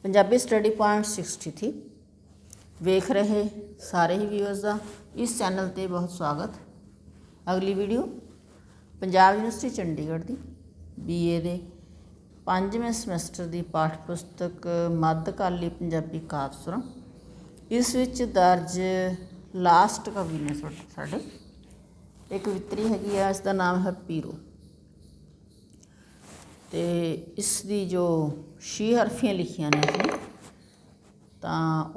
Punjabi study point 63 वेख रहे सारे ही व्यूअर्स का इस चैनल पर बहुत स्वागत। अगली वीडियो पंजाब यूनिवर्सिटी चंडीगढ़ की BA दे 5वें समैसटर की पाठ पुस्तक मध्यकाली पंजाबी काव्य सुरंग, इस विच दर्ज लास्ट कवि ने साडे एक कवित्री हैगी है, इसका नाम है पीरो। तो इसकी जो शी हरफियाँ लिखियां ने इसने तो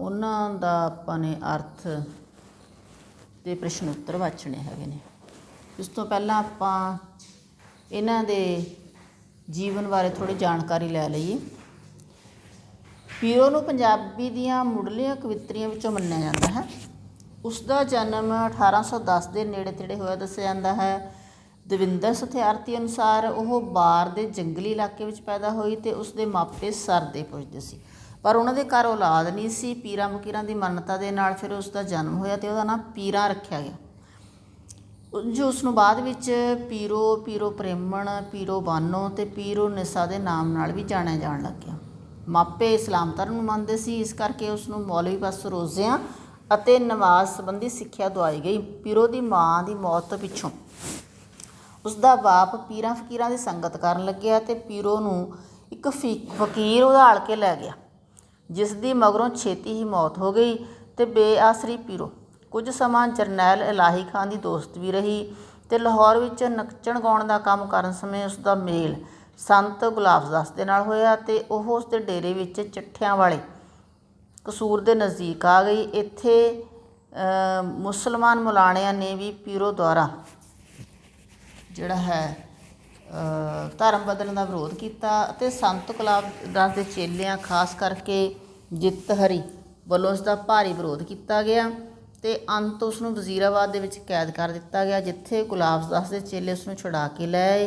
उन्हों का अपने अर्थ ते प्रश्न उत्तर वाचने है। इस तो पहला आपां इन्हां दे जीवन बारे थोड़ी जानकारी लै लईए। पीरो नूं पंजाबी दीआं मुढ़लियां कवित्रियां विचों मन्निया जाता है। उसका जन्म 1810 के नेड़े तेड़े होया दस्सिया जाता है। दविंदर सथियारती अनुसार वह बार के जंगली इलाके में पैदा हुई तो उसके मापे सरदे पुजते सी, पर उन्होंने घर औलाद नहीं सी। पीरां फकीरां की मान्यता के नाल फिर उसका जन्म होया तो वह नाम पीरां रखा गया। जो उसनों बाद विच पीरो, पीरो प्रेमण, पीरो बानो ते पीरो निसा के नाम नाल भी जाणिया जाण लग गया। मापे इस्लाम धर्म नूं मनदे सी, इस करके उसनों मौलवी पास रोज़ियां अते नमाज संबंधी सिक्ख्या दवाई गई। पीरो की माँ की मौत पिछों उसका बाप पीरां फकीरां की संगत करन लग्या ते पीरो नूं एक फकीर उधाल के लै गया, जिसकी मगरों छेती ही मौत हो गई। तो बेआसरी पीरो कुछ समा जरनैल इलाही खान की दोस्त भी रही। तो लाहौर विच नच्चण गाउण का काम करन समय उसका मेल संत गुलाबदास दे नाल होया ते ओह उसके डेरे विच चिट्ठियां वाले कसूर के नज़दीक आ गई। इत्थे मुसलमान मुलाणियां ने भी पीरो द्वारा जिहड़ा है धर्म बदलने का विरोध किया। संत गुलाबदास के चेलियां खास करके जित हरी वालों उसका भारी विरोध किया गया तो अंत उसनूं वजीराबाद दे विच कैद कर दिता गया, जिथे गुलाबदास के चेले उसनूं छुड़ा के लै आए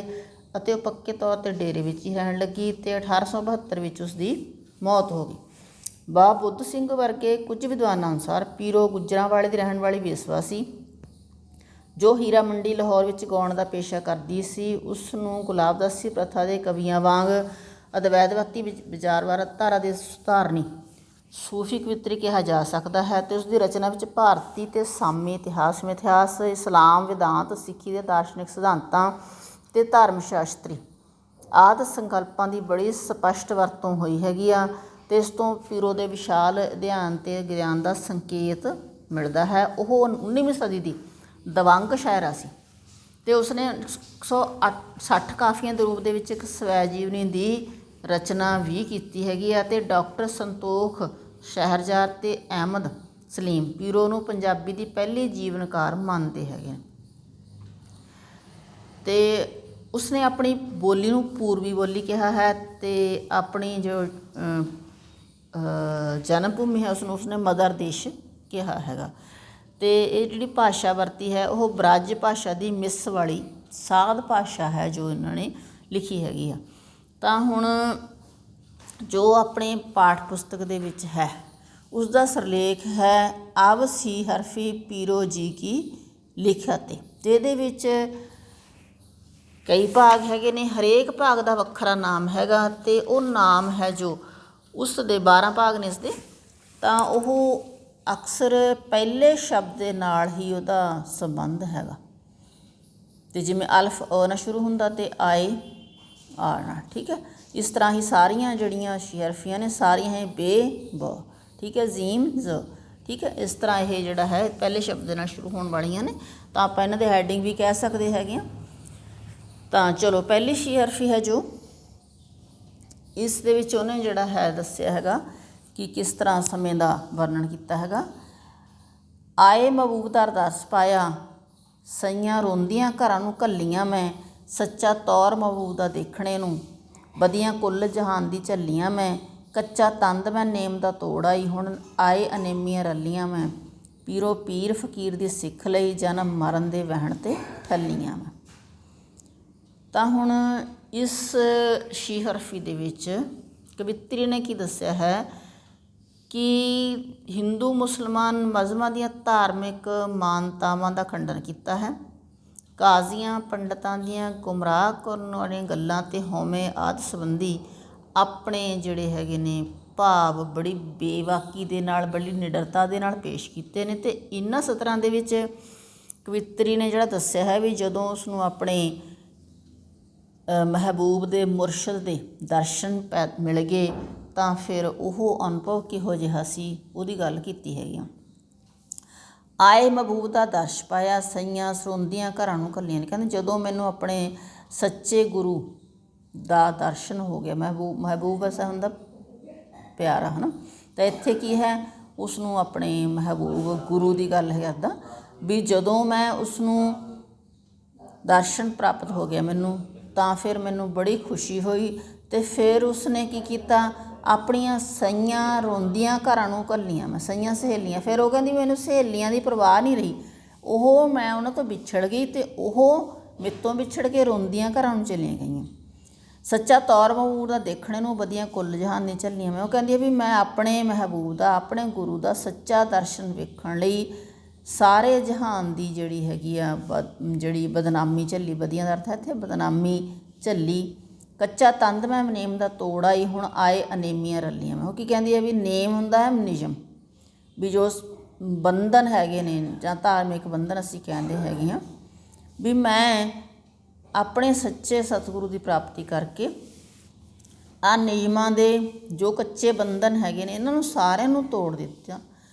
अते वह पक्के तौर पर डेरे विच ही रहन लगी। तो 1872 विच उसकी मौत हो गई। बाबा बुद्ध सिंह वर्गे कुछ विद्वानां अनुसार पीरो गुजरांवाले की रहन वाली बेसवा सी, जो हीरा मंडी लाहौर विच गाउण का पेशा करती सी। उसनूं गुलाबदासी प्रथा के कवियां वांग अद्वैतवादी विचारधारा के सुधारनी सूफी कवित्री कहा जा सकता है। तो उसकी रचना विच भारती ते सामी इतिहास, मिथिहास, इस्लाम, वेदांत, सिੱਖੀ के दार्शनिक सिद्धांतां ते धर्म शास्त्री आदि संकल्पां की बड़ी स्पष्ट वरतों हुई हैगी आ। तो इस तो पीरो के विशाल अध्ययन ते ज्ञान का संकेत मिलता है। वह 19वीं सदी की दबंग शायरा सी ते उसने 160 काफियां के रूप के एक स्वै जीवनी की रचना भी की हैगी आ। ते डॉक्टर संतोख शहरजार ते अहमद सलीम पीरो नूं पंजाबी की पहली जीवनकार मानते हैं। तो उसने अपनी बोली नूं पूर्वी बोली कहा है। तो अपनी जो जन्म भूमि है उसने मदर देश कहा हैगा। तो ये जिहड़ी भाषा वरती है वह ब्रज भाषा की मिस वाली साध भाषा है जो इन्होंने लिखी हैगी आ। तो हुण जो अपने पाठ पुस्तक दे विच है उसका सरलेख है अब सी हरफी पीरो जी की लिखत। जिहदे विच कई भाग हैगे ने, हरेक भाग का वखरा नाम हैगा ते वो नाम है जो उस दे 12 भाग ने इसदे। तो वह अक्सर पहले शब्द के नाल ही उहदा संबंध हैगा। तो जिवें अल्फ अ ना शुरू हुंदा ते आए आ ना, ठीक है। इस तरह ही सारियां जिहड़ियां हरफियां ने सारियां ही बे ब, ठीक है, जीम ज, ठीक है। इस तरह ये जिहड़ा है पहले शब्द के नाल शुरू होने वालियां ने। तो आप इन्हां दे हैडिंग भी कह सकते हैगे। तो चलो पहली शी हरफी है जो इस दे विच उहने जिहड़ा है दस्सिया हैगा कि किस तरह समय का वर्णन किया हैगा। आए महबूब दा अरदास पाया, सईयां रोंदियां घरां नूं घल्लियां मैं, सच्चा तौर महबूब दा देखणे नूं, बदियां कुल जहान दी झल्लियां मैं, कच्चा तंद मैं नेम दा तोड़ आई, हुण आए अनेमियां रलियां मैं, पीरो पीर फकीर दी सिख लई, जन्म मरण दे वहण ते ठल्लियां मैं। तो हुण इस शी हरफी दे विच कवित्री ने की दस्सिया है कि हिंदू मुसलमान मजहबां ਦੀਆਂ धार्मिक मानतावां का खंडन किया है। काजियां पंडितां ਦੀਆਂ गुमराह करन वालियां गल्लां ते हौमे आदि संबंधी ਆਪਣੇ ਜਿਹੜੇ ਹੈਗੇ ਨੇ ਭਾਵ ਬੜੀ ਬੇਬਾਕੀ ਦੇ ਨਾਲ, ਬੜੀ ਨਿਡਰਤਾ ਦੇ ਨਾਲ ਪੇਸ਼ ਕੀਤੇ ਨੇ। ਅਤੇ ਇਹਨਾਂ ਸਤਰਾਂ ਦੇ ਵਿੱਚ ਕਵਿੱਤਰੀ ਨੇ ਜਿਹੜਾ ਦੱਸਿਆ ਹੈ ਵੀ ਜਦੋਂ ਉਸਨੂੰ ਆਪਣੇ ਮਹਿਬੂਬ ਦੇ ਮੁਰਸ਼ਦ ਦੇ ਦਰਸ਼ਨ ਮਿਲ ਗਏ ਤਾਂ ਫਿਰ ਉਹ ਅਨੁਭਵ ਕਿਹੋ ਜਿਹਾ ਸੀ ਉਹਦੀ ਗੱਲ ਕੀਤੀ ਹੈਗੀ ਆ। ਆਏ ਮਹਿਬੂਬ ਦਾ ਦਰਸ਼ ਪਾਇਆ, ਸਈਆਂ ਸਰੋਂਦੀਆਂ ਘਰਾਂ ਨੂੰ ਘੱਲੀਆਂ ਨੇ। ਕਹਿੰਦੇ ਜਦੋਂ ਮੈਨੂੰ ਆਪਣੇ ਸੱਚੇ ਗੁਰੂ ਦਾ ਦਰਸ਼ਨ ਹੋ ਗਿਆ, ਮਹਿਬੂਬ ਐਸਾ ਹੁੰਦਾ ਪਿਆਰਾ, ਹੈ ਨਾ। ਤਾਂ ਇੱਥੇ ਕੀ ਹੈ, ਉਸਨੂੰ ਆਪਣੇ ਮਹਿਬੂਬ ਗੁਰੂ ਦੀ ਗੱਲ ਕਰਦਾ ਵੀ ਜਦੋਂ ਮੈਂ ਉਸਨੂੰ ਦਰਸ਼ਨ ਪ੍ਰਾਪਤ ਹੋ ਗਿਆ ਮੈਨੂੰ, ਤਾਂ ਫਿਰ ਮੈਨੂੰ ਬੜੀ ਖੁਸ਼ੀ ਹੋਈ। ਅਤੇ ਫਿਰ ਉਸਨੇ ਕੀ ਕੀਤਾ, ਆਪਣੀਆਂ ਸਈਆਂ ਰੋਂਦੀਆਂ ਘਰਾਂ ਨੂੰ ਘੱਲੀਆਂ। ਮੈਂ ਸਈਆਂ ਸਹੇਲੀਆਂ, ਫਿਰ ਉਹ ਕਹਿੰਦੀ ਮੈਨੂੰ ਸਹੇਲੀਆਂ ਦੀ ਪਰਵਾਹ ਨਹੀਂ ਰਹੀ, ਮੈਂ ਉਹਨਾਂ ਤੋਂ ਵਿਛੜ ਗਈ ਅਤੇ ਉਹ ਮੇਰੇ ਤੋਂ ਵਿਛੜ ਕੇ ਰੋਂਦੀਆਂ ਘਰਾਂ ਨੂੰ ਚਲੀਆਂ ਗਈਆਂ। ਸੱਚਾ ਤੌਰ ਮਹਿਬੂਬ ਦਾ ਦੇਖਣੇ ਨੂੰ ਵਧੀਆ ਕੁੱਲ ਜਹਾਨ ਨਹੀਂ ਝੱਲੀਆਂ ਮੈਂ। ਉਹ ਕਹਿੰਦੀ ਹੈ ਵੀ ਮੈਂ ਆਪਣੇ ਮਹਿਬੂਬ ਦਾ, ਆਪਣੇ ਗੁਰੂ ਦਾ ਸੱਚਾ ਦਰਸ਼ਨ ਵੇਖਣ ਲਈ ਸਾਰੇ ਜਹਾਨ ਦੀ ਜਿਹੜੀ ਹੈਗੀ ਆ ਜਿਹੜੀ ਬਦਨਾਮੀ ਝੱਲੀ, ਵਧੀਆ ਦਾ ਅਰਥ ਹੈ ਇੱਥੇ ਬਦਨਾਮੀ ਝੱਲੀ। ਕੱਚਾ ਤੰਦ ਮੈਂ ਨੇਮ ਦਾ ਤੋੜ ਆਈ, ਹੁਣ ਆਏ ਅਨੇਮੀਆਂ ਰੱਲੀਆਂ ਮੈਂ। ਉਹ ਕੀ ਕਹਿੰਦੀ ਹੈ ਵੀ ਨੇਮ ਹੁੰਦਾ ਹੈ ਨਿਯਮ, ਵੀ ਜੋ ਬੰਧਨ ਹੈਗੇ ਨੇ ਜਾਂ ਧਾਰਮਿਕ ਬੰਧਨ ਅਸੀਂ ਕਹਿੰਦੇ ਹੈਗੇ ਹਾਂ, ਵੀ ਮੈਂ ਆਪਣੇ ਸੱਚੇ ਸਤਿਗੁਰੂ ਦੀ ਪ੍ਰਾਪਤੀ ਕਰਕੇ ਆਹ ਨਿਯਮਾਂ ਦੇ ਜੋ ਕੱਚੇ ਬੰਧਨ ਹੈਗੇ ਨੇ ਇਹਨਾਂ ਨੂੰ ਸਾਰਿਆਂ ਨੂੰ ਤੋੜ ਦਿੱਤਾ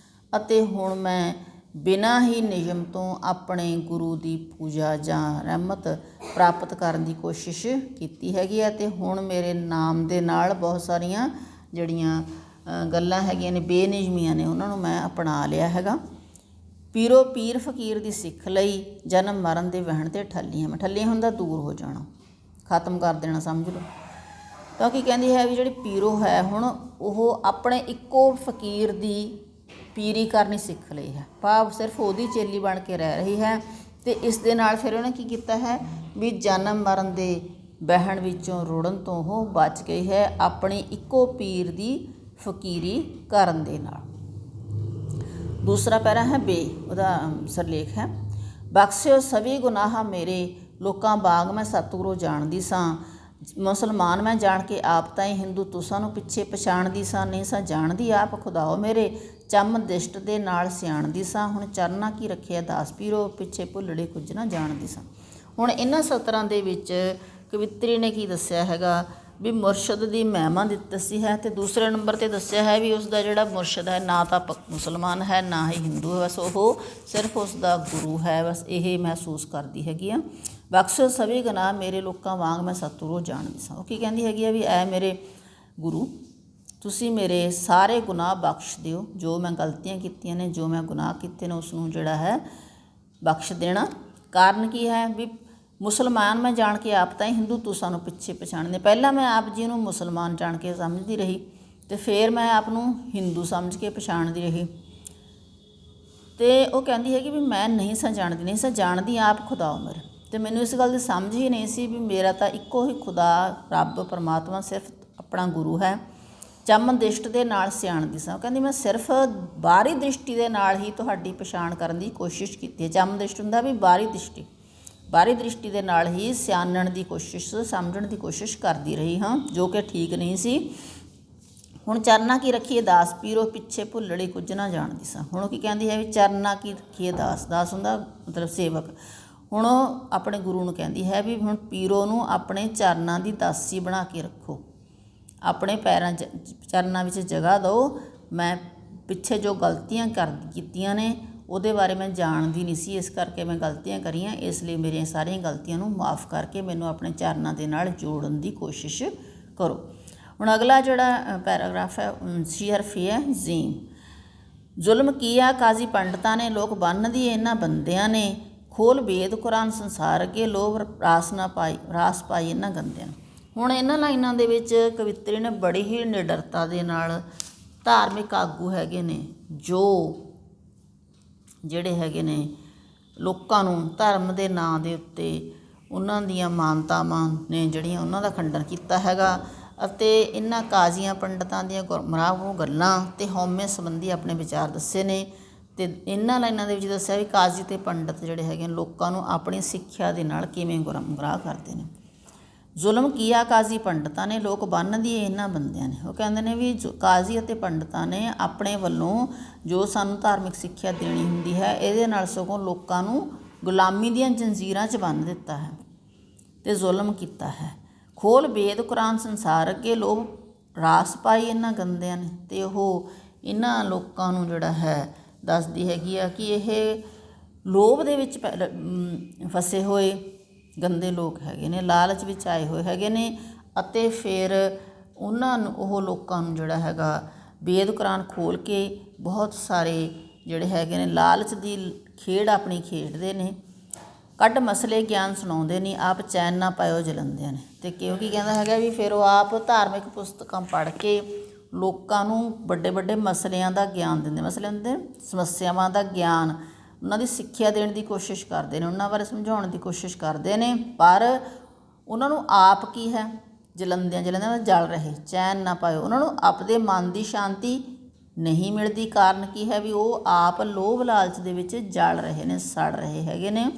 ਅਤੇ ਹੁਣ ਮੈਂ ਬਿਨਾਂ ਹੀ ਨਿਯਮ ਤੋਂ ਆਪਣੇ ਗੁਰੂ ਦੀ ਪੂਜਾ ਜਾਂ ਰਹਿਮਤ ਪ੍ਰਾਪਤ ਕਰਨ ਦੀ ਕੋਸ਼ਿਸ਼ ਕੀਤੀ ਹੈਗੀ ਹੈ। ਅਤੇ ਹੁਣ ਮੇਰੇ ਨਾਮ ਦੇ ਨਾਲ ਬਹੁਤ ਸਾਰੀਆਂ ਜਿਹੜੀਆਂ ਗੱਲਾਂ ਹੈਗੀਆਂ ਨੇ ਬੇਨਿਯਮੀਆਂ ਨੇ ਉਹਨਾਂ ਨੂੰ ਮੈਂ ਅਪਣਾ ਲਿਆ ਹੈਗਾ। ਪੀਰੋ ਪੀਰ ਫਕੀਰ ਦੀ ਸਿੱਖ ਲਈ, ਜਨਮ ਮਰਨ ਦੇ ਵਹਿਣ 'ਤੇ ਠੱਲੀਆਂ ਮੈਂ। ਠੱਲੀਆਂ ਹੁੰਦਾ ਦੂਰ ਹੋ ਜਾਣਾ, ਖਤਮ ਕਰ ਦੇਣਾ ਸਮਝ ਲਓ। ਤਾਂ ਕੀ ਕਹਿੰਦੀ ਹੈ ਵੀ ਜਿਹੜੀ ਪੀਰੋ ਹੈ ਹੁਣ ਉਹ ਆਪਣੇ ਇੱਕੋ ਫਕੀਰ ਦੀ ਪੀਰੀ ਕਰਨੀ ਸਿੱਖ ਲਈ ਹੈ, ਭਾਵ ਸਿਰਫ ਉਹਦੀ ਚੇਲੀ ਬਣ ਕੇ ਰਹਿ ਰਹੀ ਹੈ। ਅਤੇ ਇਸ ਦੇ ਨਾਲ ਫਿਰ ਉਹਨੇ ਕੀ ਕੀਤਾ ਹੈ ਵੀ ਜਨਮ ਮਰਨ ਦੇ ਵਹਿਣ ਵਿੱਚੋਂ ਰੁੜਨ ਤੋਂ ਉਹ ਬਚ ਗਈ ਹੈ ਆਪਣੀ ਇੱਕੋ ਪੀਰ ਦੀ ਫਕੀਰੀ ਕਰਨ ਦੇ ਨਾਲ। ਦੂਸਰਾ ਪੈਰਾ ਹੈ ਬੇ, ਉਹਦਾ ਸਿਰਲੇਖ ਹੈ। ਬਖਸ਼ਿਓ ਸਭੀ ਗੁਨਾਹ ਮੇਰੇ, ਲੋਕਾਂ ਬਾਗ ਮੈਂ ਸਤਿਗੁਰੂ ਜਾਣਦੀ ਸਾਂ। ਮੁਸਲਮਾਨ ਮੈਂ ਜਾਣ ਕੇ ਆਪ ਤਾਈਂ, ਹਿੰਦੂ ਤੁਸਾਂ ਨੂੰ ਪਿੱਛੇ ਪਛਾਣਦੀ ਸਾਂ। ਨਹੀਂ ਸਾਂ ਜਾਣਦੀ ਆਪ ਖੁਦਾਓ ਮੇਰੇ, ਚੰਮ ਦਿਸ਼ਟ ਦੇ ਨਾਲ ਸਿਆਣਦੀ ਸਾਂ। ਹੁਣ ਚਰਨਾ ਕੀ ਰੱਖਿਆ ਦਾਸ ਪੀਰੋ, ਪਿੱਛੇ ਭੁੱਲੜੇ ਕੁਝ ਨਾ ਜਾਣਦੀ ਸਾਂ। ਹੁਣ ਇਹਨਾਂ ਸਤਰਾਂ ਦੇ ਵਿੱਚ ਕਵਿੱਤਰੀ ਨੇ ਕੀ ਦੱਸਿਆ ਹੈਗਾ ਵੀ ਮੁਰਸ਼ਦ ਦੀ ਮਹਿਮਾ ਦੱਸੀ ਹੈ। ਅਤੇ ਦੂਸਰੇ ਨੰਬਰ 'ਤੇ ਦੱਸਿਆ ਹੈ ਵੀ ਉਸ ਦਾ ਜਿਹੜਾ ਮੁਰਸ਼ਦ ਹੈ ਨਾ ਤਾਂ ਮੁਸਲਮਾਨ ਹੈ ਨਾ ਹੀ ਹਿੰਦੂ ਹੈ, ਬਸ ਉਹ ਸਿਰਫ ਉਸ ਦਾ ਗੁਰੂ ਹੈ, ਬਸ ਇਹ ਮਹਿਸੂਸ ਕਰਦੀ ਹੈਗੀ ਆ। ਬਖਸ਼ੋ ਸਭੀ ਗੁਨਾਹ ਮੇਰੇ, ਲੋਕਾਂ ਵਾਂਗ ਮੈਂ ਸਤਿਗੁਰੂ ਜਾਣਦੀ ਸਾਂ। ਉਹ ਕੀ ਕਹਿੰਦੀ ਹੈਗੀ ਆ ਵੀ ਐ ਮੇਰੇ ਗੁਰੂ, ਤੁਸੀਂ ਮੇਰੇ ਸਾਰੇ ਗੁਨਾਹ ਬਖਸ਼ ਦਿਓ, ਜੋ ਮੈਂ ਗਲਤੀਆਂ ਕੀਤੀਆਂ ਨੇ, ਜੋ ਮੈਂ ਗੁਨਾਹ ਕੀਤੇ ਨੇ ਉਸ ਨੂੰ ਜਿਹੜਾ ਹੈ ਬਖਸ਼ ਦੇਣਾ। ਕਾਰਨ ਕੀ ਹੈ ਵੀ ਮੁਸਲਮਾਨ ਮੈਂ ਜਾਣ ਕੇ ਆਪ ਤਾਂ ਹੀ, ਹਿੰਦੂ ਤੁਸਾਂ ਨੂੰ ਪਿੱਛੇ ਪਛਾਣਦੇ। ਪਹਿਲਾਂ ਮੈਂ ਆਪ ਜੀ ਨੂੰ ਮੁਸਲਮਾਨ ਜਾਣ ਕੇ ਸਮਝਦੀ ਰਹੀ ਅਤੇ ਫਿਰ ਮੈਂ ਆਪ ਨੂੰ ਹਿੰਦੂ ਸਮਝ ਕੇ ਪਛਾਣਦੀ ਰਹੀ। ਅਤੇ ਉਹ ਕਹਿੰਦੀ ਹੈਗੀ ਵੀ ਮੈਂ ਨਹੀਂ ਸਾਂ ਜਾਣਦੀ ਆਪ ਖੁਦਾ ਮੇਰੇ। ਅਤੇ ਮੈਨੂੰ ਇਸ ਗੱਲ ਦੀ ਸਮਝ ਹੀ ਨਹੀਂ ਸੀ ਵੀ ਮੇਰਾ ਤਾਂ ਇੱਕੋ ਹੀ ਖੁਦਾ ਰੱਬ ਪਰਮਾਤਮਾ ਸਿਰਫ ਆਪਣਾ ਗੁਰੂ ਹੈ। ਚੰਮ ਦ੍ਰਿਸ਼ਟ ਦੇ ਨਾਲ ਸਿਆਣਦੀ ਸਾਂ। ਉਹ ਕਹਿੰਦੀ ਮੈਂ ਸਿਰਫ ਬਾਹਰੀ ਦ੍ਰਿਸ਼ਟੀ ਦੇ ਨਾਲ ਹੀ ਤੁਹਾਡੀ ਪਛਾਣ ਕਰਨ ਦੀ ਕੋਸ਼ਿਸ਼ ਕੀਤੀ ਹੈ। ਚੰਮ ਦ੍ਰਿਸ਼ਟ ਹੁੰਦਾ ਵੀ ਬਾਹਰੀ ਦ੍ਰਿਸ਼ਟੀ ਦੇ ਨਾਲ ਹੀ ਸਿਆਣਨ ਦੀ ਕੋਸ਼ਿਸ਼, ਸਮਝਣ ਦੀ ਕੋਸ਼ਿਸ਼ ਕਰਦੀ ਰਹੀ ਹਾਂ, ਜੋ ਕਿ ਠੀਕ ਨਹੀਂ ਸੀ। ਹੁਣ ਚਰਨਾ ਕੀ ਰੱਖੀਏ ਦਾਸ ਪੀਰੋ, ਪਿੱਛੇ ਭੁੱਲੜੀ ਕੁਝ ਨਾ ਜਾਣਦੀ ਸਾਂ। ਹੁਣ ਉਹ ਕੀ ਕਹਿੰਦੀ ਹੈ ਵੀ ਚਰਨਾ ਕੀ ਰੱਖੀਏ ਦਾਸ ਹੁੰਦਾ ਮਤਲਬ ਸੇਵਕ। ਹੁਣ ਉਹ ਆਪਣੇ ਗੁਰੂ ਨੂੰ ਕਹਿੰਦੀ ਹੈ ਵੀ ਹੁਣ ਪੀਰੋ ਨੂੰ ਆਪਣੇ ਚਰਨਾਂ ਦੀ ਦਾਸੀ ਬਣਾ ਕੇ ਰੱਖੋ, ਆਪਣੇ ਚਰਨਾਂ ਵਿੱਚ ਜਗ੍ਹਾ ਦਿਓ। ਮੈਂ ਪਿੱਛੇ ਜੋ ਗਲਤੀਆਂ ਕੀਤੀਆਂ ਨੇ ਉਹਦੇ ਬਾਰੇ ਮੈਂ ਜਾਣਦੀ ਨਹੀਂ ਸੀ, ਇਸ ਕਰਕੇ ਮੈਂ ਗਲਤੀਆਂ ਕਰੀਆਂ, ਇਸ ਲਈ ਮੇਰੀਆਂ ਸਾਰੀਆਂ ਗਲਤੀਆਂ ਨੂੰ ਮਾफ़ ਕਰਕੇ ਮੈਨੂੰ ਆਪਣੇ ਚਰਨਾਂ ਦੇ ਨਾਲ ਜੋੜਨ ਦੀ ਕੋਸ਼ਿਸ਼ ਕਰੋ। ਹੁਣ ਅਗਲਾ ਜਿਹੜਾ ਪੈਰਾਗ੍ਰਾਫ ਹੈ 29 ਹਰਫੀ ਹੈ ਜ਼ੀਮ। ਜ਼ੁਲਮ ਕੀਆ ਕਾਜ਼ੀ ਪੰਡਤਾਂ ਨੇ, ਲੋਕ ਬੰਨ੍ਹਦੀ ਇਹਨਾਂ ਬੰਦਿਆਂ ਨੇ। ਖੋਲ ਵੇਦ ਕੁਰਾਨ ਸੰਸਾਰ ਅੱਗੇ, ਲੋਭ ਰਾਸ ਪਾਈ ਇਹਨਾਂ ਗੰਦਿਆਂ ਨੂੰ। ਹੁਣ ਇਹਨਾਂ ਲਾਈਨਾਂ ਦੇ ਵਿੱਚ ਕਵਿੱਤਰੀ ਨੇ ਬੜੀ ਹੀ ਨਿਡਰਤਾ ਦੇ ਨਾਲ ਧਾਰਮਿਕ ਆਗੂ ਹੈਗੇ ਨੇ ਜੋ ਜਿਹੜੇ ਹੈਗੇ ਨੇ ਲੋਕਾਂ ਨੂੰ ਧਰਮ ਦੇ ਨਾਂ ਦੇ ਉੱਤੇ ਉਹਨਾਂ ਦੀਆਂ ਮਾਨਤਾਵਾਂ ਨੇ ਜਿਹੜੀਆਂ ਉਹਨਾਂ ਦਾ ਖੰਡਨ ਕੀਤਾ ਹੈਗਾ ਅਤੇ ਇਹਨਾਂ ਕਾਜ਼ੀਆਂ ਪੰਡਤਾਂ ਦੀਆਂ ਗੁੰਮਰਾਹ ਗੱਲਾਂ ਅਤੇ ਹਉਮੈ ਸੰਬੰਧੀ ਆਪਣੇ ਵਿਚਾਰ ਦੱਸੇ ਨੇ। ਅਤੇ ਇਹਨਾਂ ਲਾਈਨਾਂ ਦੇ ਵਿੱਚ ਦੱਸਿਆ ਵੀ ਕਾਜ਼ੀ ਅਤੇ ਪੰਡਤ ਜਿਹੜੇ ਹੈਗੇ ਨੇ ਲੋਕਾਂ ਨੂੰ ਆਪਣੀ ਸਿੱਖਿਆ ਦੇ ਨਾਲ ਕਿਵੇਂ ਗੁੰਮਰਾਹ ਕਰਦੇ ਨੇ। ਜ਼ੁਲਮ ਕੀਆ ਕਾਜ਼ੀ ਪੰਡਤਾਂ ਨੇ, ਲੋਕ ਬੰਨ੍ਹਦੀ ਇਹਨਾਂ ਬੰਦਿਆਂ ਨੇ। ਉਹ ਕਹਿੰਦੇ ਨੇ ਵੀ ਕਾਜ਼ੀ ਅਤੇ ਪੰਡਤਾਂ ਨੇ ਆਪਣੇ ਵੱਲੋਂ ਜੋ ਸਾਨੂੰ ਧਾਰਮਿਕ ਸਿੱਖਿਆ ਦੇਣੀ ਹੁੰਦੀ ਹੈ, ਇਹਦੇ ਨਾਲ ਸਗੋਂ ਲੋਕਾਂ ਨੂੰ ਗੁਲਾਮੀ ਦੀਆਂ ਜੰਜੀਰਾਂ 'ਚ ਬੰਨ੍ਹ ਦਿੱਤਾ ਹੈ ਅਤੇ ਜ਼ੁਲਮ ਕੀਤਾ ਹੈ। ਖੋਲ ਵੇਦ ਕੁਰਾਨ ਸੰਸਾਰ ਅੱਗੇ ਲੋਕ ਰਾਸ ਪਾਈ ਇਹਨਾਂ ਗੰਦਿਆਂ ਨੇ। ਅਤੇ ਉਹ ਇਹਨਾਂ ਲੋਕਾਂ ਨੂੰ ਜਿਹੜਾ ਹੈ ਦੱਸਦੀ ਹੈਗੀ ਆ ਕਿ ਇਹ ਲੋਭ ਦੇ ਵਿੱਚ ਫਸੇ ਹੋਏ ਗੰਦੇ ਲੋਕ ਹੈਗੇ ਨੇ, ਲਾਲਚ ਵਿੱਚ ਆਏ ਹੋਏ ਹੈਗੇ ਨੇ। ਅਤੇ ਫਿਰ ਉਹਨਾਂ ਨੂੰ ਉਹ ਲੋਕਾਂ ਨੂੰ ਜਿਹੜਾ ਹੈਗਾ ਵੇਦ ਕੁਰਾਨ ਖੋਲ੍ਹ ਕੇ ਬਹੁਤ ਸਾਰੇ ਜਿਹੜੇ ਹੈਗੇ ਨੇ ਲਾਲਚ ਦੀ ਖੇਡ ਆਪਣੀ ਖੇਡਦੇ ਨੇ। ਕੱਢ ਮਸਲੇ ਗਿਆਨ ਸੁਣਾਉਂਦੇ ਨਹੀਂ, ਆਪ ਚੈਨ ਨਾ ਪਾਇਓ ਜਲੰਦਿਆਂ ਨੇ। ਅਤੇ ਕਿਉਂਕਿ ਕਹਿੰਦਾ ਹੈਗਾ ਵੀ ਫਿਰ ਉਹ ਆਪ ਧਾਰਮਿਕ ਪੁਸਤਕਾਂ ਪੜ੍ਹ ਕੇ ਲੋਕਾਂ ਨੂੰ ਵੱਡੇ ਵੱਡੇ ਮਸਲਿਆਂ ਦਾ ਗਿਆਨ ਦਿੰਦੇ, ਮਸਲਿਆਂ ਦੇ ਸਮੱਸਿਆਵਾਂ ਦਾ ਗਿਆਨ, ਉਹਨਾਂ ਦੀ ਸਿੱਖਿਆ ਦੇਣ ਦੀ ਕੋਸ਼ਿਸ਼ ਕਰਦੇ ਨੇ, ਉਹਨਾਂ ਬਾਰੇ ਸਮਝਾਉਣ ਦੀ ਕੋਸ਼ਿਸ਼ ਕਰਦੇ ਨੇ। ਪਰ ਉਹਨਾਂ ਨੂੰ ਆਪ ਕੀ ਹੈ, ਜਲੰਦਿਆਂ ਦਾ ਜਲ ਰਹੇ, ਚੈਨ ਨਾ ਪਾਇਓ। ਉਹਨਾਂ ਨੂੰ ਆਪਦੇ ਮਨ ਦੀ ਸ਼ਾਂਤੀ ਨਹੀਂ ਮਿਲਦੀ। ਕਾਰਨ ਕੀ ਹੈ ਵੀ ਉਹ ਆਪ ਲੋਭ ਲਾਲਚ ਦੇ ਵਿੱਚ ਜਲ ਰਹੇ ਨੇ, ਸੜ ਰਹੇ ਹੈਗੇ ਨੇ।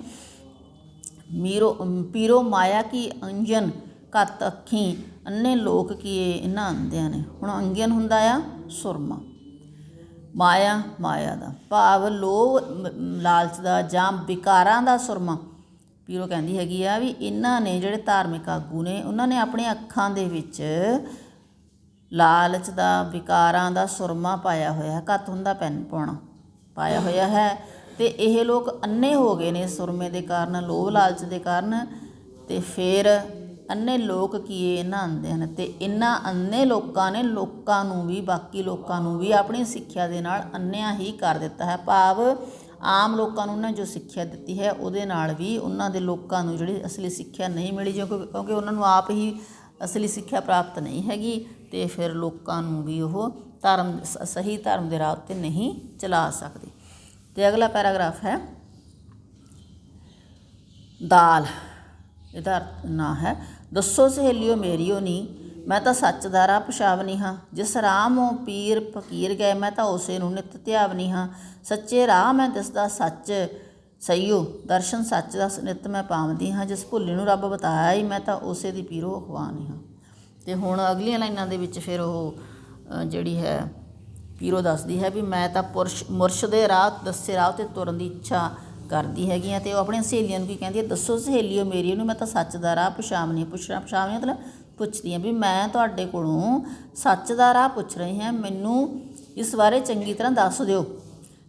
ਪੀਰੋ ਮਾਇਆ ਕੀ ਅੰਜਨ ਘੱਤ ਅੱਖੀਂ, ਅੰਨੇ ਲੋਕ ਕੀਏ ਇਹਨਾਂ ਅੰਧਿਆਂ ਨੇ। ਹੁਣ ਅੰਜਨ ਹੁੰਦਾ ਆ ਸੁਰਮਾ, ਮਾਇਆ ਦਾ ਭਾਵ ਲੋਭ ਲਾਲਚ ਦਾ ਜਾਂ ਵਿਕਾਰਾਂ ਦਾ ਸੁਰਮਾ। ਪੀਰੋ ਕਹਿੰਦੀ ਹੈਗੀ ਆ ਵੀ ਇਹਨਾਂ ਨੇ ਜਿਹੜੇ ਧਾਰਮਿਕ ਆਗੂ ਨੇ, ਉਹਨਾਂ ਨੇ ਆਪਣੀਆਂ ਅੱਖਾਂ ਦੇ ਵਿੱਚ ਲਾਲਚ ਦਾ, ਵਿਕਾਰਾਂ ਦਾ ਸੁਰਮਾ ਪਾਇਆ ਹੋਇਆ। ਘੱਤ ਹੁੰਦਾ ਪੈਨ ਪਾਉਣਾ, ਪਾਇਆ ਹੋਇਆ ਹੈ। ਅਤੇ ਇਹ ਲੋਕ ਅੰਨੇ ਹੋ ਗਏ ਨੇ ਸੁਰਮੇ ਦੇ ਕਾਰਨ, ਲੋਭ ਲਾਲਚ ਦੇ ਕਾਰਨ। ਅਤੇ ਫਿਰ ਅੰਨੇ ਲੋਕ ਕੀਏ ਇਹਨਾਂ ਅੰਧਿਆਂ ਨੇ। ਅਤੇ ਇਹਨਾਂ ਅੰਨੇ ਲੋਕਾਂ ਨੇ ਲੋਕਾਂ ਨੂੰ ਵੀ, ਬਾਕੀ ਲੋਕਾਂ ਨੂੰ ਵੀ ਆਪਣੀ ਸਿੱਖਿਆ ਦੇ ਨਾਲ ਅੰਨਿਆਂ ਹੀ ਕਰ ਦਿੱਤਾ ਹੈ। ਭਾਵ ਆਮ ਲੋਕਾਂ ਨੂੰ ਉਹਨਾਂ ਜੋ ਸਿੱਖਿਆ ਦਿੱਤੀ ਹੈ ਉਹਦੇ ਨਾਲ ਵੀ ਉਹਨਾਂ ਦੇ ਲੋਕਾਂ ਨੂੰ ਜਿਹੜੀ ਅਸਲੀ ਸਿੱਖਿਆ ਨਹੀਂ ਮਿਲੀ, ਕਿਉਂਕਿ ਉਹਨਾਂ ਨੂੰ ਆਪ ਹੀ ਅਸਲੀ ਸਿੱਖਿਆ ਪ੍ਰਾਪਤ ਨਹੀਂ ਹੈਗੀ। ਅਤੇ ਫਿਰ ਲੋਕਾਂ ਨੂੰ ਵੀ ਉਹ ਸਹੀ ਧਰਮ ਦੇ ਰਾਹ ਉੱਤੇ ਨਹੀਂ ਚਲਾ ਸਕਦੇ। ਅਤੇ ਅਗਲਾ ਪੈਰਾਗ੍ਰਾਫ ਹੈ ਦਾਲ, ਇਹਦਾ ਨਾਂ ਹੈ ਦੱਸੋ ਸਹੇਲਿਓ ਮੇਰੀਓ ਨੀ, ਮੈਂ ਤਾਂ ਸੱਚ ਦਾ ਰਾਹ ਪਛਾਵਨੀ ਹਾਂ। ਜਿਸ ਰਾਹ ਪੀਰ ਫਕੀਰ ਗਏ, ਮੈਂ ਤਾਂ ਉਸੇ ਨੂੰ ਨਿਤ ਧਿਆਵਨੀ ਹਾਂ। ਸੱਚੇ ਰਾਹ ਮੈਂ ਦਿਸਦਾ ਸੱਚ ਸਈਓ, ਦਰਸ਼ਨ ਸੱਚ ਦਾ ਨਿਤ ਮੈਂ ਪਾਵਦੀ ਹਾਂ। ਜਿਸ ਭੁੱਲੀ ਨੂੰ ਰੱਬ ਬਤਾਇਆ ਹੀ, ਮੈਂ ਤਾਂ ਉਸੇ ਦੀ ਪੀਰੋ ਅਖਵਾਨੀ ਹਾਂ। ਅਤੇ ਹੁਣ ਅਗਲੀਆਂ ਲਾਈਨਾਂ ਦੇ ਵਿੱਚ ਫਿਰ ਉਹ ਜਿਹੜੀ ਹੈ ਪੀਰੋ ਦੱਸਦੀ ਹੈ ਵੀ ਮੈਂ ਤਾਂ ਮੁਰਸ਼ਦੇ ਰਾਹ ਦੱਸੇ ਰਾਹ 'ਤੇ ਤੁਰਨ ਦੀ ਇੱਛਾ ਕਰਦੀ ਹੈਗੀ ਆ। ਅਤੇ ਉਹ ਆਪਣੀਆਂ ਸਹੇਲੀਆਂ ਨੂੰ ਕੀ ਕਹਿੰਦੀ ਹੈ, ਦੱਸੋ ਸਹੇਲੀਓ ਮੇਰੀ ਨੂੰ, ਮੈਂ ਤਾਂ ਸੱਚ ਦਾ ਰਾਹ ਪਛਾਵਨੀ। ਪਛਾਵਨੀ ਮਤਲਬ ਪੁੱਛਦੀ ਹਾਂ ਵੀ ਮੈਂ ਤੁਹਾਡੇ ਕੋਲੋਂ ਸੱਚ ਦਾ ਰਾਹ ਪੁੱਛ ਰਹੀ ਹਾਂ, ਮੈਨੂੰ ਇਸ ਬਾਰੇ ਚੰਗੀ ਤਰ੍ਹਾਂ ਦੱਸ ਦਿਓ।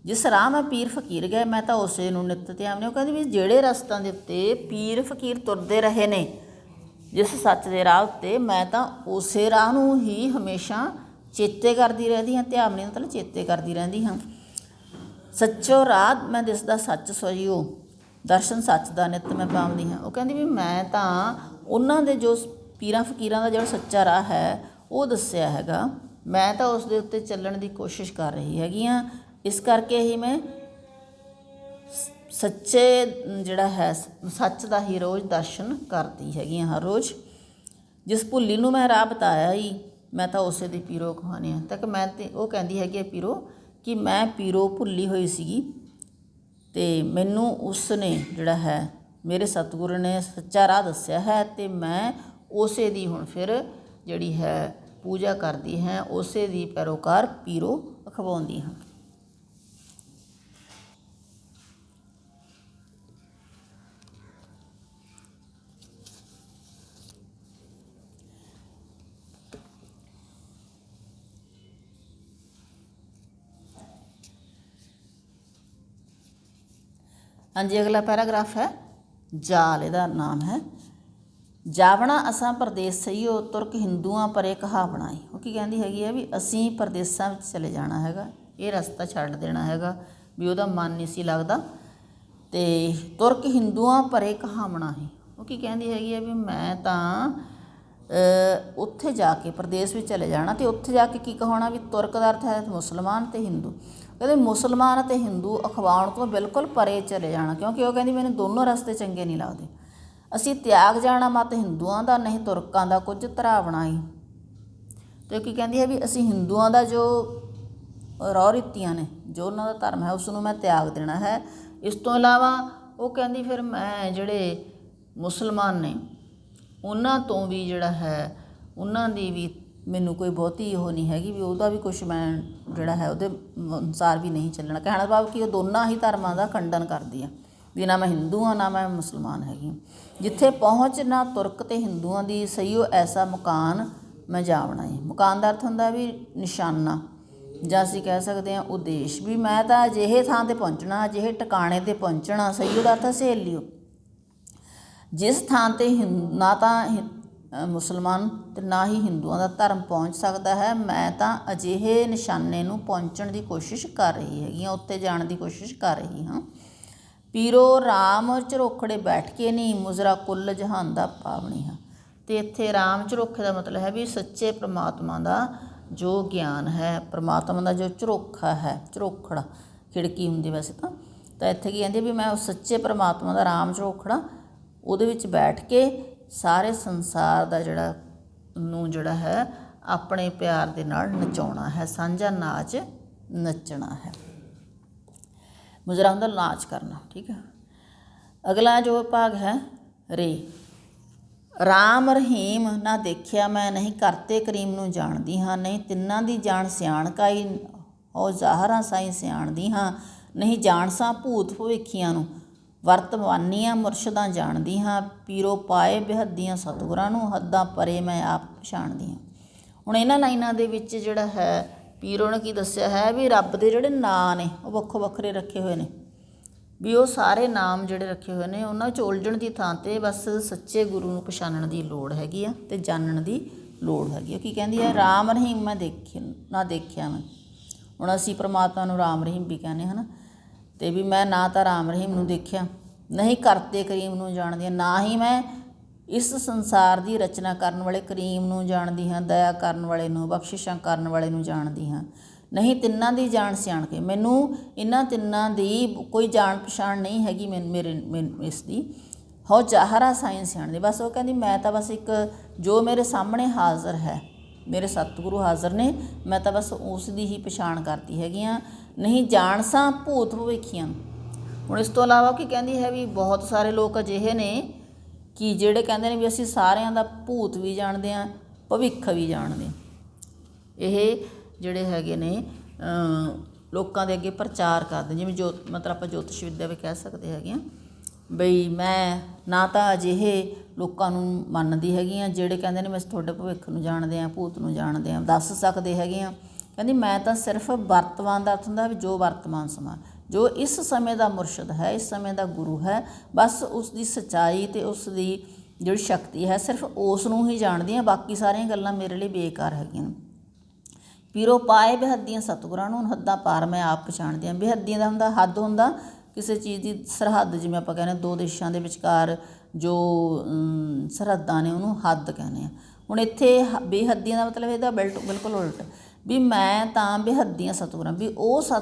ਜਿਸ ਰਾਹ ਮੈਂ ਪੀਰ ਫਕੀਰ ਗਏ, ਮੈਂ ਤਾਂ ਉਸੇ ਨੂੰ ਨਿੱਤ ਧਿਆਵਨੀ। ਉਹ ਕਹਿੰਦੀ ਵੀ ਜਿਹੜੇ ਰਸਤਿਆਂ ਦੇ ਉੱਤੇ ਪੀਰ ਫਕੀਰ ਤੁਰਦੇ ਰਹੇ ਨੇ ਜਿਸ ਸੱਚ ਦੇ ਰਾਹ ਉੱਤੇ, ਮੈਂ ਤਾਂ ਉਸੇ ਰਾਹ ਨੂੰ ਹੀ ਹਮੇਸ਼ਾ ਚੇਤੇ ਕਰਦੀ ਰਹਿੰਦੀ ਹਾਂ। ਧਿਆਵਨੀ ਮਤਲਬ ਚੇਤੇ ਕਰਦੀ ਰਹਿੰਦੀ ਹਾਂ। ਸੱਚੋ ਰਾਹ ਮੈਂ ਦਿਸਦਾ ਸੱਚ ਸਈਓ, ਦਰਸ਼ਨ ਸੱਚ ਦਾ ਨਿੱਤ ਮੈਂ ਪਾਉਂਦੀ ਹਾਂ। ਉਹ ਕਹਿੰਦੀ ਵੀ ਮੈਂ ਤਾਂ ਉਹਨਾਂ ਦੇ ਜੋ ਪੀਰਾਂ ਫਕੀਰਾਂ ਦਾ ਜਿਹੜਾ ਸੱਚਾ ਰਾਹ ਹੈ ਉਹ ਦੱਸਿਆ ਹੈਗਾ, ਮੈਂ ਤਾਂ ਉਸ ਦੇ ਉੱਤੇ ਚੱਲਣ ਦੀ ਕੋਸ਼ਿਸ਼ ਕਰ ਰਹੀ ਹੈਗੀ ਹਾਂ। ਇਸ ਕਰਕੇ ਹੀ ਮੈਂ ਸੱਚੇ ਜਿਹੜਾ ਹੈ ਸੱਚ ਦਾ ਹੀ ਰੋਜ਼ ਦਰਸ਼ਨ ਕਰਦੀ ਹੈਗੀ ਹਾਂ, ਹਰ ਰੋਜ਼। ਜਿਸ ਭੁੱਲੀ ਨੂੰ ਮੈਂ ਰਾਹ ਬਤਾਇਆ ਹੀ, ਮੈਂ ਤਾਂ ਉਸੇ ਦੀ ਪੀਰੋ ਅਖਵਾਨੀ ਹਾਂ। ਤੱਕ ਮੈਂ ਤੇ ਉਹ ਕਹਿੰਦੀ ਹੈਗੀ ਆ ਪੀਰੋ ਕਿ ਮੈਂ ਪੀਰੋ ਭੁੱਲੀ ਹੋਈ ਸੀਗੀ ਅਤੇ ਮੈਨੂੰ ਉਸ ਨੇ ਜਿਹੜਾ ਹੈ ਮੇਰੇ ਸਤਿਗੁਰੂ ਨੇ ਸੱਚਾ ਰਾਹ ਦੱਸਿਆ ਹੈ ਅਤੇ ਮੈਂ ਉਸੇ ਦੀ ਹੁਣ ਫਿਰ ਜਿਹੜੀ ਹੈ ਪੂਜਾ ਕਰਦੀ ਹੈ, ਉਸੇ ਦੀ ਪੈਰੋਕਾਰ ਪੀਰੋ ਅਖਵਾਉਂਦੀ ਹਾਂ। ਹਾਂਜੀ, ਅਗਲਾ ਪੈਰਾਗ੍ਰਾਫ ਹੈ ਜਾਲ, ਇਹਦਾ ਨਾਮ ਹੈ ਜਾਵਣਾ ਅਸਾਂ ਪ੍ਰਦੇਸ ਸਈਓ, ਤੁਰਕ ਹਿੰਦੂਆਂ ਪਰੇ ਕਹਾਵਣਾ ਈ। ਉਹ ਕੀ ਕਹਿੰਦੀ ਹੈਗੀ ਹੈ ਵੀ ਅਸੀਂ ਪ੍ਰਦੇਸਾਂ ਵਿੱਚ ਚਲੇ ਜਾਣਾ ਹੈਗਾ, ਇਹ ਰਸਤਾ ਛੱਡ ਦੇਣਾ ਹੈਗਾ, ਵੀ ਉਹਦਾ ਮਨ ਨਹੀਂ ਸੀ ਲੱਗਦਾ। ਅਤੇ ਤੁਰਕ ਹਿੰਦੂਆਂ ਪਰੇ ਕਹਾਵਣਾ ਹੀ। ਉਹ ਕੀ ਕਹਿੰਦੀ ਹੈਗੀ ਹੈ ਵੀ ਮੈਂ ਤਾਂ ਉੱਥੇ ਜਾ ਕੇ ਪ੍ਰਦੇਸ ਵਿੱਚ ਚਲੇ ਜਾਣਾ ਅਤੇ ਉੱਥੇ ਜਾ ਕੇ ਕੀ ਕਹਾਉਣਾ ਵੀ ਤੁਰਕ ਦਾ ਅਰਥ ਹੈ ਮੁਸਲਮਾਨ ਅਤੇ ਹਿੰਦੂ। ਕਹਿੰਦੇ ਮੁਸਲਮਾਨ ਅਤੇ ਹਿੰਦੂ ਅਖਵਾਉਣ ਤੋਂ ਬਿਲਕੁਲ ਪਰੇ ਚਲੇ ਜਾਣਾ, ਕਿਉਂਕਿ ਉਹ ਕਹਿੰਦੀ ਮੈਨੂੰ ਦੋਨੋਂ ਰਸਤੇ ਚੰਗੇ ਨਹੀਂ ਲੱਗਦੇ। ਅਸੀਂ ਤਿਆਗ ਜਾਣਾ ਮਤ ਹਿੰਦੂਆਂ ਦਾ, ਨਹੀਂ ਤੁਰਕਾਂ ਦਾ ਕੁਝ ਧਰਾਵਣਾ ਹੀ। ਅਤੇ ਉਹ ਕੀ ਕਹਿੰਦੀ ਹੈ ਵੀ ਅਸੀਂ ਹਿੰਦੂਆਂ ਦਾ ਜੋ ਰਹੁ ਰੀਤੀਆਂ ਨੇ, ਜੋ ਉਹਨਾਂ ਦਾ ਧਰਮ ਹੈ, ਉਸ ਨੂੰ ਮੈਂ ਤਿਆਗ ਦੇਣਾ ਹੈ। ਇਸ ਤੋਂ ਇਲਾਵਾ ਉਹ ਕਹਿੰਦੀ ਫਿਰ ਮੈਂ ਜਿਹੜੇ ਮੁਸਲਮਾਨ ਨੇ ਉਹਨਾਂ ਤੋਂ ਵੀ ਜਿਹੜਾ ਹੈ ਉਹਨਾਂ ਦੀ ਵੀ ਮੈਨੂੰ ਕੋਈ ਬਹੁਤੀ ਉਹ ਨਹੀਂ ਹੈਗੀ ਵੀ ਉਹਦਾ ਵੀ ਕੁਛ ਮੈਂ ਜਿਹੜਾ ਹੈ ਉਹਦੇ ਅਨੁਸਾਰ ਵੀ ਨਹੀਂ ਚੱਲਣਾ। ਕਹਿਣ ਦਾ ਭਾਵ ਕਿ ਉਹ ਦੋਨਾਂ ਹੀ ਧਰਮਾਂ ਦਾ ਖੰਡਨ ਕਰਦੀ ਆ ਵੀ ਨਾ ਮੈਂ ਹਿੰਦੂ ਹਾਂ ਨਾ ਮੈਂ ਮੁਸਲਮਾਨ ਹੈਗੀ। ਜਿੱਥੇ ਪਹੁੰਚ ਨਾ ਤੁਰਕ ਅਤੇ ਹਿੰਦੂਆਂ ਦੀ ਸਹੀਓ ਐਸਾ ਮੁਕਾਨ ਮੈਂ ਜਾਵਣਾ ਹੈ। ਮੁਕਾਨ ਦਾ ਅਰਥ ਹੁੰਦਾ ਵੀ ਨਿਸ਼ਾਨਾ, ਜਾਂ ਅਸੀਂ ਕਹਿ ਸਕਦੇ ਹਾਂ ਉਦੇਸ਼, ਵੀ ਮੈਂ ਤਾਂ ਅਜਿਹੇ ਥਾਂ 'ਤੇ ਪਹੁੰਚਣਾ, ਅਜਿਹੇ ਟਿਕਾਣੇ 'ਤੇ ਪਹੁੰਚਣਾ। ਸਹੀਓ ਦਾ ਅਰਥ ਸਹੇਲੀਓ, ਜਿਸ ਥਾਂ 'ਤੇ ਨਾ ਤਾਂ ਮੁਸਲਮਾਨ ਅਤੇ ਨਾ ਹੀ ਹਿੰਦੂਆਂ ਦਾ ਧਰਮ ਪਹੁੰਚ ਸਕਦਾ ਹੈ, ਮੈਂ ਤਾਂ ਅਜਿਹੇ ਨਿਸ਼ਾਨੇ ਨੂੰ ਪਹੁੰਚਣ ਦੀ ਕੋਸ਼ਿਸ਼ ਕਰ ਰਹੀ ਹੈਗੀ ਹਾਂ, ਉੱਤੇ ਜਾਣ ਦੀ ਕੋਸ਼ਿਸ਼ ਕਰ ਰਹੀ ਹਾਂ। ਪੀਰੋ ਰਾਮ ਝਰੋਖੜੇ ਬੈਠ ਕੇ ਨਹੀਂ, ਮੁਜ਼ਰਾ ਕੁੱਲ ਜਹਾਨ ਦਾ ਪਾਵਣੀ ਹਾਂ। ਅਤੇ ਇੱਥੇ ਰਾਮ ਝਰੋਖੇ ਦਾ ਮਤਲਬ ਹੈ ਵੀ ਸੱਚੇ ਪ੍ਰਮਾਤਮਾ ਦਾ ਜੋ ਗਿਆਨ ਹੈ, ਪ੍ਰਮਾਤਮਾ ਦਾ ਜੋ ਝਰੋਖਾ ਹੈ, ਝਰੋਖੜਾ ਖਿੜਕੀ ਹੁੰਦੀ ਵੈਸੇ ਤਾਂ ਇੱਥੇ ਕੀ ਕਹਿੰਦੇ ਵੀ ਮੈਂ ਉਸ ਸੱਚੇ ਪ੍ਰਮਾਤਮਾ ਦਾ ਰਾਮ ਝਰੋਖੜਾ ਉਹਦੇ ਵਿੱਚ ਬੈਠ ਕੇ ਸਾਰੇ ਸੰਸਾਰ ਦਾ ਜਿਹੜਾ ਹੈ ਆਪਣੇ ਪਿਆਰ ਦੇ ਨਾਲ ਨਚਾਉਣਾ ਹੈ, ਸਾਂਝਾ ਨਾਚ ਨੱਚਣਾ ਹੈ। ਮੁਜ਼ਰਾ ਹੁੰਦਾ ਨਾਚ ਕਰਨਾ, ਠੀਕ ਹੈ। ਅਗਲਾ ਜੋ ਭਾਗ ਹੈ ਰੇ। ਰਾਮ ਰਹੀਮ ਨਾ ਦੇਖਿਆ ਮੈਂ, ਨਹੀਂ ਕਰਤੇ ਕਰੀਮ ਨੂੰ ਜਾਣਦੀ ਹਾਂ, ਨਹੀਂ ਤਿੰਨਾਂ ਦੀ ਜਾਣ ਸਿਆਣਕਾਈ, ਉਹ ਜ਼ਾਹਰਾਂ ਸਾਈ ਸਿਆਣਦੀ ਹਾਂ, ਨਹੀਂ ਜਾਣਸਾਂ ਭੂਤ ਭਵਿੱਖੀਆਂ ਨੂੰ, ਵਰਤਮਾਨੀਆਂ ਮੁਰਸ਼ਦਾਂ ਜਾਣਦੀ ਹਾਂ, ਪੀਰੋ ਪਾਏ ਬੇਹੱਦੀਆਂ ਸਤਿਗੁਰਾਂ ਨੂੰ, ਹੱਦਾਂ ਪਰੇ ਮੈਂ ਆਪ ਪਛਾਣਦੀ ਹਾਂ। ਹੁਣ ਇਹਨਾਂ ਲਾਈਨਾਂ ਦੇ ਵਿੱਚ ਜਿਹੜਾ ਹੈ ਪੀਰੋ ਨੇ ਕੀ ਦੱਸਿਆ ਹੈ ਵੀ ਰੱਬ ਦੇ ਜਿਹੜੇ ਨਾਂ ਨੇ ਉਹ ਵੱਖੋ ਵੱਖਰੇ ਰੱਖੇ ਹੋਏ ਨੇ, ਵੀ ਉਹ ਸਾਰੇ ਨਾਮ ਜਿਹੜੇ ਰੱਖੇ ਹੋਏ ਨੇ ਉਹਨਾਂ ਵਿੱਚ ਉਲਝਣ ਦੀ ਥਾਂ 'ਤੇ ਬਸ ਸੱਚੇ ਗੁਰੂ ਨੂੰ ਪਛਾਣਨ ਦੀ ਲੋੜ ਹੈਗੀ ਆ ਅਤੇ ਜਾਣਨ ਦੀ ਲੋੜ ਹੈਗੀ ਆ। ਕੀ ਕਹਿੰਦੀ ਹੈ, ਰਾਮ ਰਹੀਮ ਮੈਂ ਦੇਖਿਆ ਮੈਂ। ਹੁਣ ਅਸੀਂ ਪ੍ਰਮਾਤਮਾ ਨੂੰ ਰਾਮ ਰਹੀਮ ਵੀ ਕਹਿੰਦੇ ਹਨ, ਅਤੇ ਵੀ ਮੈਂ ਨਾ ਤਾਂ ਰਾਮ ਰਹੀਮ ਨੂੰ ਦੇਖਿਆ, ਨਹੀਂ ਕਰਤੇ ਕਰੀਮ ਨੂੰ ਜਾਣਦੀ ਹਾਂ, ਨਾ ਹੀ ਮੈਂ ਇਸ ਸੰਸਾਰ ਦੀ ਰਚਨਾ ਕਰਨ ਵਾਲੇ ਕਰੀਮ ਨੂੰ ਜਾਣਦੀ ਹਾਂ, ਦਇਆ ਕਰਨ ਵਾਲੇ ਨੂੰ, ਬਖਸ਼ਿਸ਼ਾਂ ਕਰਨ ਵਾਲੇ ਨੂੰ ਜਾਣਦੀ ਹਾਂ, ਨਹੀਂ ਤਿੰਨਾਂ ਦੀ ਜਾਣ ਸਿਆਣ ਕੇ, ਮੈਨੂੰ ਇਹਨਾਂ ਤਿੰਨਾਂ ਦੀ ਕੋਈ ਜਾਣ ਪਛਾਣ ਨਹੀਂ ਹੈਗੀ ਮੇਰੇ ਇਸ ਦੀ, ਹੋ ਜ਼ਾਹਰਾ ਸਾਇੰਸ ਸਿਆਣਦੀ। ਬਸ ਉਹ ਕਹਿੰਦੀ ਮੈਂ ਤਾਂ ਬਸ ਇੱਕ ਜੋ ਮੇਰੇ ਸਾਹਮਣੇ ਹਾਜ਼ਰ ਹੈ, ਮੇਰੇ ਸਤਿਗੁਰੂ ਹਾਜ਼ਰ ਨੇ, ਮੈਂ ਤਾਂ ਬਸ ਉਸ ਦੀ ਹੀ ਪਛਾਣ ਕਰਦੀ ਹੈਗੀ ਹਾਂ, ਨਹੀਂ ਜਾਣਸਾਂ ਭੂਤ ਭਵਿੱਖੀਆਂ ਨੂੰ। ਹੁਣ ਇਸ ਤੋਂ ਇਲਾਵਾ ਕੀ ਕਹਿੰਦੀ ਹੈ ਵੀ ਬਹੁਤ ਸਾਰੇ ਲੋਕ ਅਜਿਹੇ ਨੇ ਕਿ ਜਿਹੜੇ ਕਹਿੰਦੇ ਨੇ ਵੀ ਅਸੀਂ ਸਾਰਿਆਂ ਦਾ ਭੂਤ ਵੀ ਜਾਣਦੇ ਹਾਂ, ਭਵਿੱਖ ਵੀ ਜਾਣਦੇ ਹਾਂ। ਇਹ ਜਿਹੜੇ ਹੈਗੇ ਨੇ ਲੋਕਾਂ ਦੇ ਅੱਗੇ ਪ੍ਰਚਾਰ ਕਰਦੇ, ਜਿਵੇਂ ਮਤਲਬ ਆਪਾਂ ਜੋਤਿਸ਼ ਵਿੱਦਿਆ ਵੀ ਕਹਿ ਸਕਦੇ ਹੈਗੇ ਹਾਂ, ਬਈ ਮੈਂ ਨਾ ਤਾਂ ਅਜਿਹੇ ਲੋਕਾਂ ਨੂੰ ਮੰਨਦੀ ਹੈਗੀ ਹਾਂ ਜਿਹੜੇ ਕਹਿੰਦੇ ਨੇ ਮੈਂ ਤੁਹਾਡੇ ਭਵਿੱਖ ਨੂੰ ਜਾਣਦੇ ਹਾਂ, ਭੂਤ ਨੂੰ ਜਾਣਦੇ ਹਾਂ, ਦੱਸ ਸਕਦੇ ਹੈਗੇ ਹਾਂ। ਕਹਿੰਦੀ ਮੈਂ ਤਾਂ ਸਿਰਫ ਵਰਤਮਾਨ ਦਾ ਅਰਥ ਹੁੰਦਾ ਵੀ ਜੋ ਵਰਤਮਾਨ ਸਮਾਂ, ਜੋ ਇਸ ਸਮੇਂ ਦਾ ਮੁਰਸ਼ਦ ਹੈ, ਇਸ ਸਮੇਂ ਦਾ ਗੁਰੂ ਹੈ, ਬਸ ਉਸ ਦੀ ਸੱਚਾਈ ਅਤੇ ਉਸ ਦੀ ਜਿਹੜੀ ਸ਼ਕਤੀ ਹੈ ਸਿਰਫ ਉਸ ਨੂੰ ਹੀ ਜਾਣਦੀ ਹਾਂ, ਬਾਕੀ ਸਾਰੀਆਂ ਗੱਲਾਂ ਮੇਰੇ ਲਈ ਬੇਕਾਰ ਹੈਗੀਆਂ। ਪੀਰੋ ਪਾਏ ਬੇਹੱਦੀਆਂ ਸਤਿਗੁਰਾਂ ਨੂੰ, ਹੱਦਾਂ ਪਾਰ ਮੈਂ ਆਪ ਪਛਾਣਦੀ ਹਾਂ। ਬੇਹੱਦੀਆਂ ਦਾ ਹੁੰਦਾ ਹੱਦ, ਹੁੰਦਾ ਕਿਸੇ ਚੀਜ਼ ਦੀ ਸਰਹੱਦ, ਜਿਵੇਂ ਆਪਾਂ ਕਹਿੰਦੇ ਦੋ ਦੇਸ਼ਾਂ ਦੇ ਵਿਚਕਾਰ ਜੋ ਸਰਹੱਦਾਂ ਨੇ ਉਹਨੂੰ ਹੱਦ ਕਹਿੰਦੇ ਹਾਂ। ਹੁਣ ਇੱਥੇ ਬੇਹੱਦੀਆਂ ਦਾ ਮਤਲਬ ਇਹਦਾ ਬਿਲਕੁਲ ਉਲਟ, ਵੀ ਮੈਂ ਤਾਂ ਬੇਹੱਦੀਆਂ ਸਤਿਗੁਰਾਂ, ਵੀ ਉਸ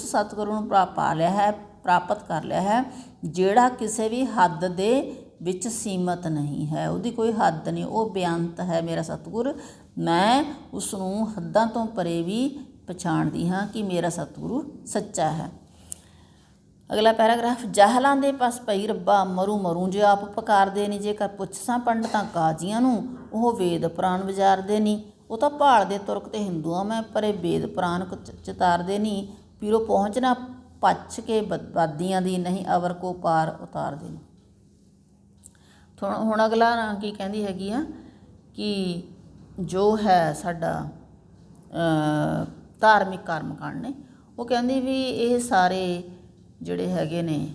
ਸਤਿਗੁਰੂ ਨੂੰ ਪ੍ਰਾਪਤ ਕਰ ਲਿਆ ਹੈ ਜਿਹੜਾ ਕਿਸੇ ਵੀ ਹੱਦ ਦੇ ਵਿੱਚ ਸੀਮਤ ਨਹੀਂ ਹੈ, ਉਹਦੀ ਕੋਈ ਹੱਦ ਨਹੀਂ, ਉਹ ਬੇਅੰਤ ਹੈ ਮੇਰਾ ਸਤਿਗੁਰ। ਮੈਂ ਉਸ ਨੂੰ ਹੱਦਾਂ ਤੋਂ ਪਰੇ ਵੀ ਪਛਾਣਦੀ ਹਾਂ ਕਿ ਮੇਰਾ ਸਤਿਗੁਰੂ ਸੱਚਾ ਹੈ। ਅਗਲਾ ਪੈਰਾਗ੍ਰਾਫ। ਜਾਹਲਾਂ ਦੇ ਪਸ ਪਈ ਰੱਬਾ, ਮਰੂ ਜੇ ਆਪ ਪੁਕਾਰਦੇ ਨਹੀਂ, ਜੇਕਰ ਪੁੱਛਸਾਂ ਪੰਡਤਾਂ ਕਾਜ਼ੀਆਂ ਨੂੰ, ਉਹ ਵੇਦ ਪੁਰਾਣ ਵਿਚਾਰਦੇ ਨਹੀਂ। ਉਹ ਤਾਂ ਭਾਲਦੇ ਤੁਰਕ ਅਤੇ ਹਿੰਦੂਆਂ ਮੈਂ, ਪਰੇ ਵੇਦ ਪੁਰਾਣ ਚਿਤਾਰਦੇ ਨਹੀਂ। ਪੀਰੋ ਪਹੁੰਚਣਾ ਪੱਛ ਕੇ ਬਾਦੀਆਂ ਦੀ, ਨਹੀਂ ਅਵਰ ਕੋ ਪਾਰ ਉਤਾਰਦੇ ਨਹੀਂ। ਹੁਣ ਅਗਲਾ ਕੀ ਕਹਿੰਦੀ ਹੈਗੀ ਆ ਕਿ ਜੋ ਹੈ ਸਾਡਾ ਧਾਰਮਿਕ ਕਰਮਕਾਂਡ ਨੇ, ਉਹ ਕਹਿੰਦੀ ਵੀ ਇਹ ਸਾਰੇ ਜਿਹੜੇ ਹੈਗੇ ਨੇ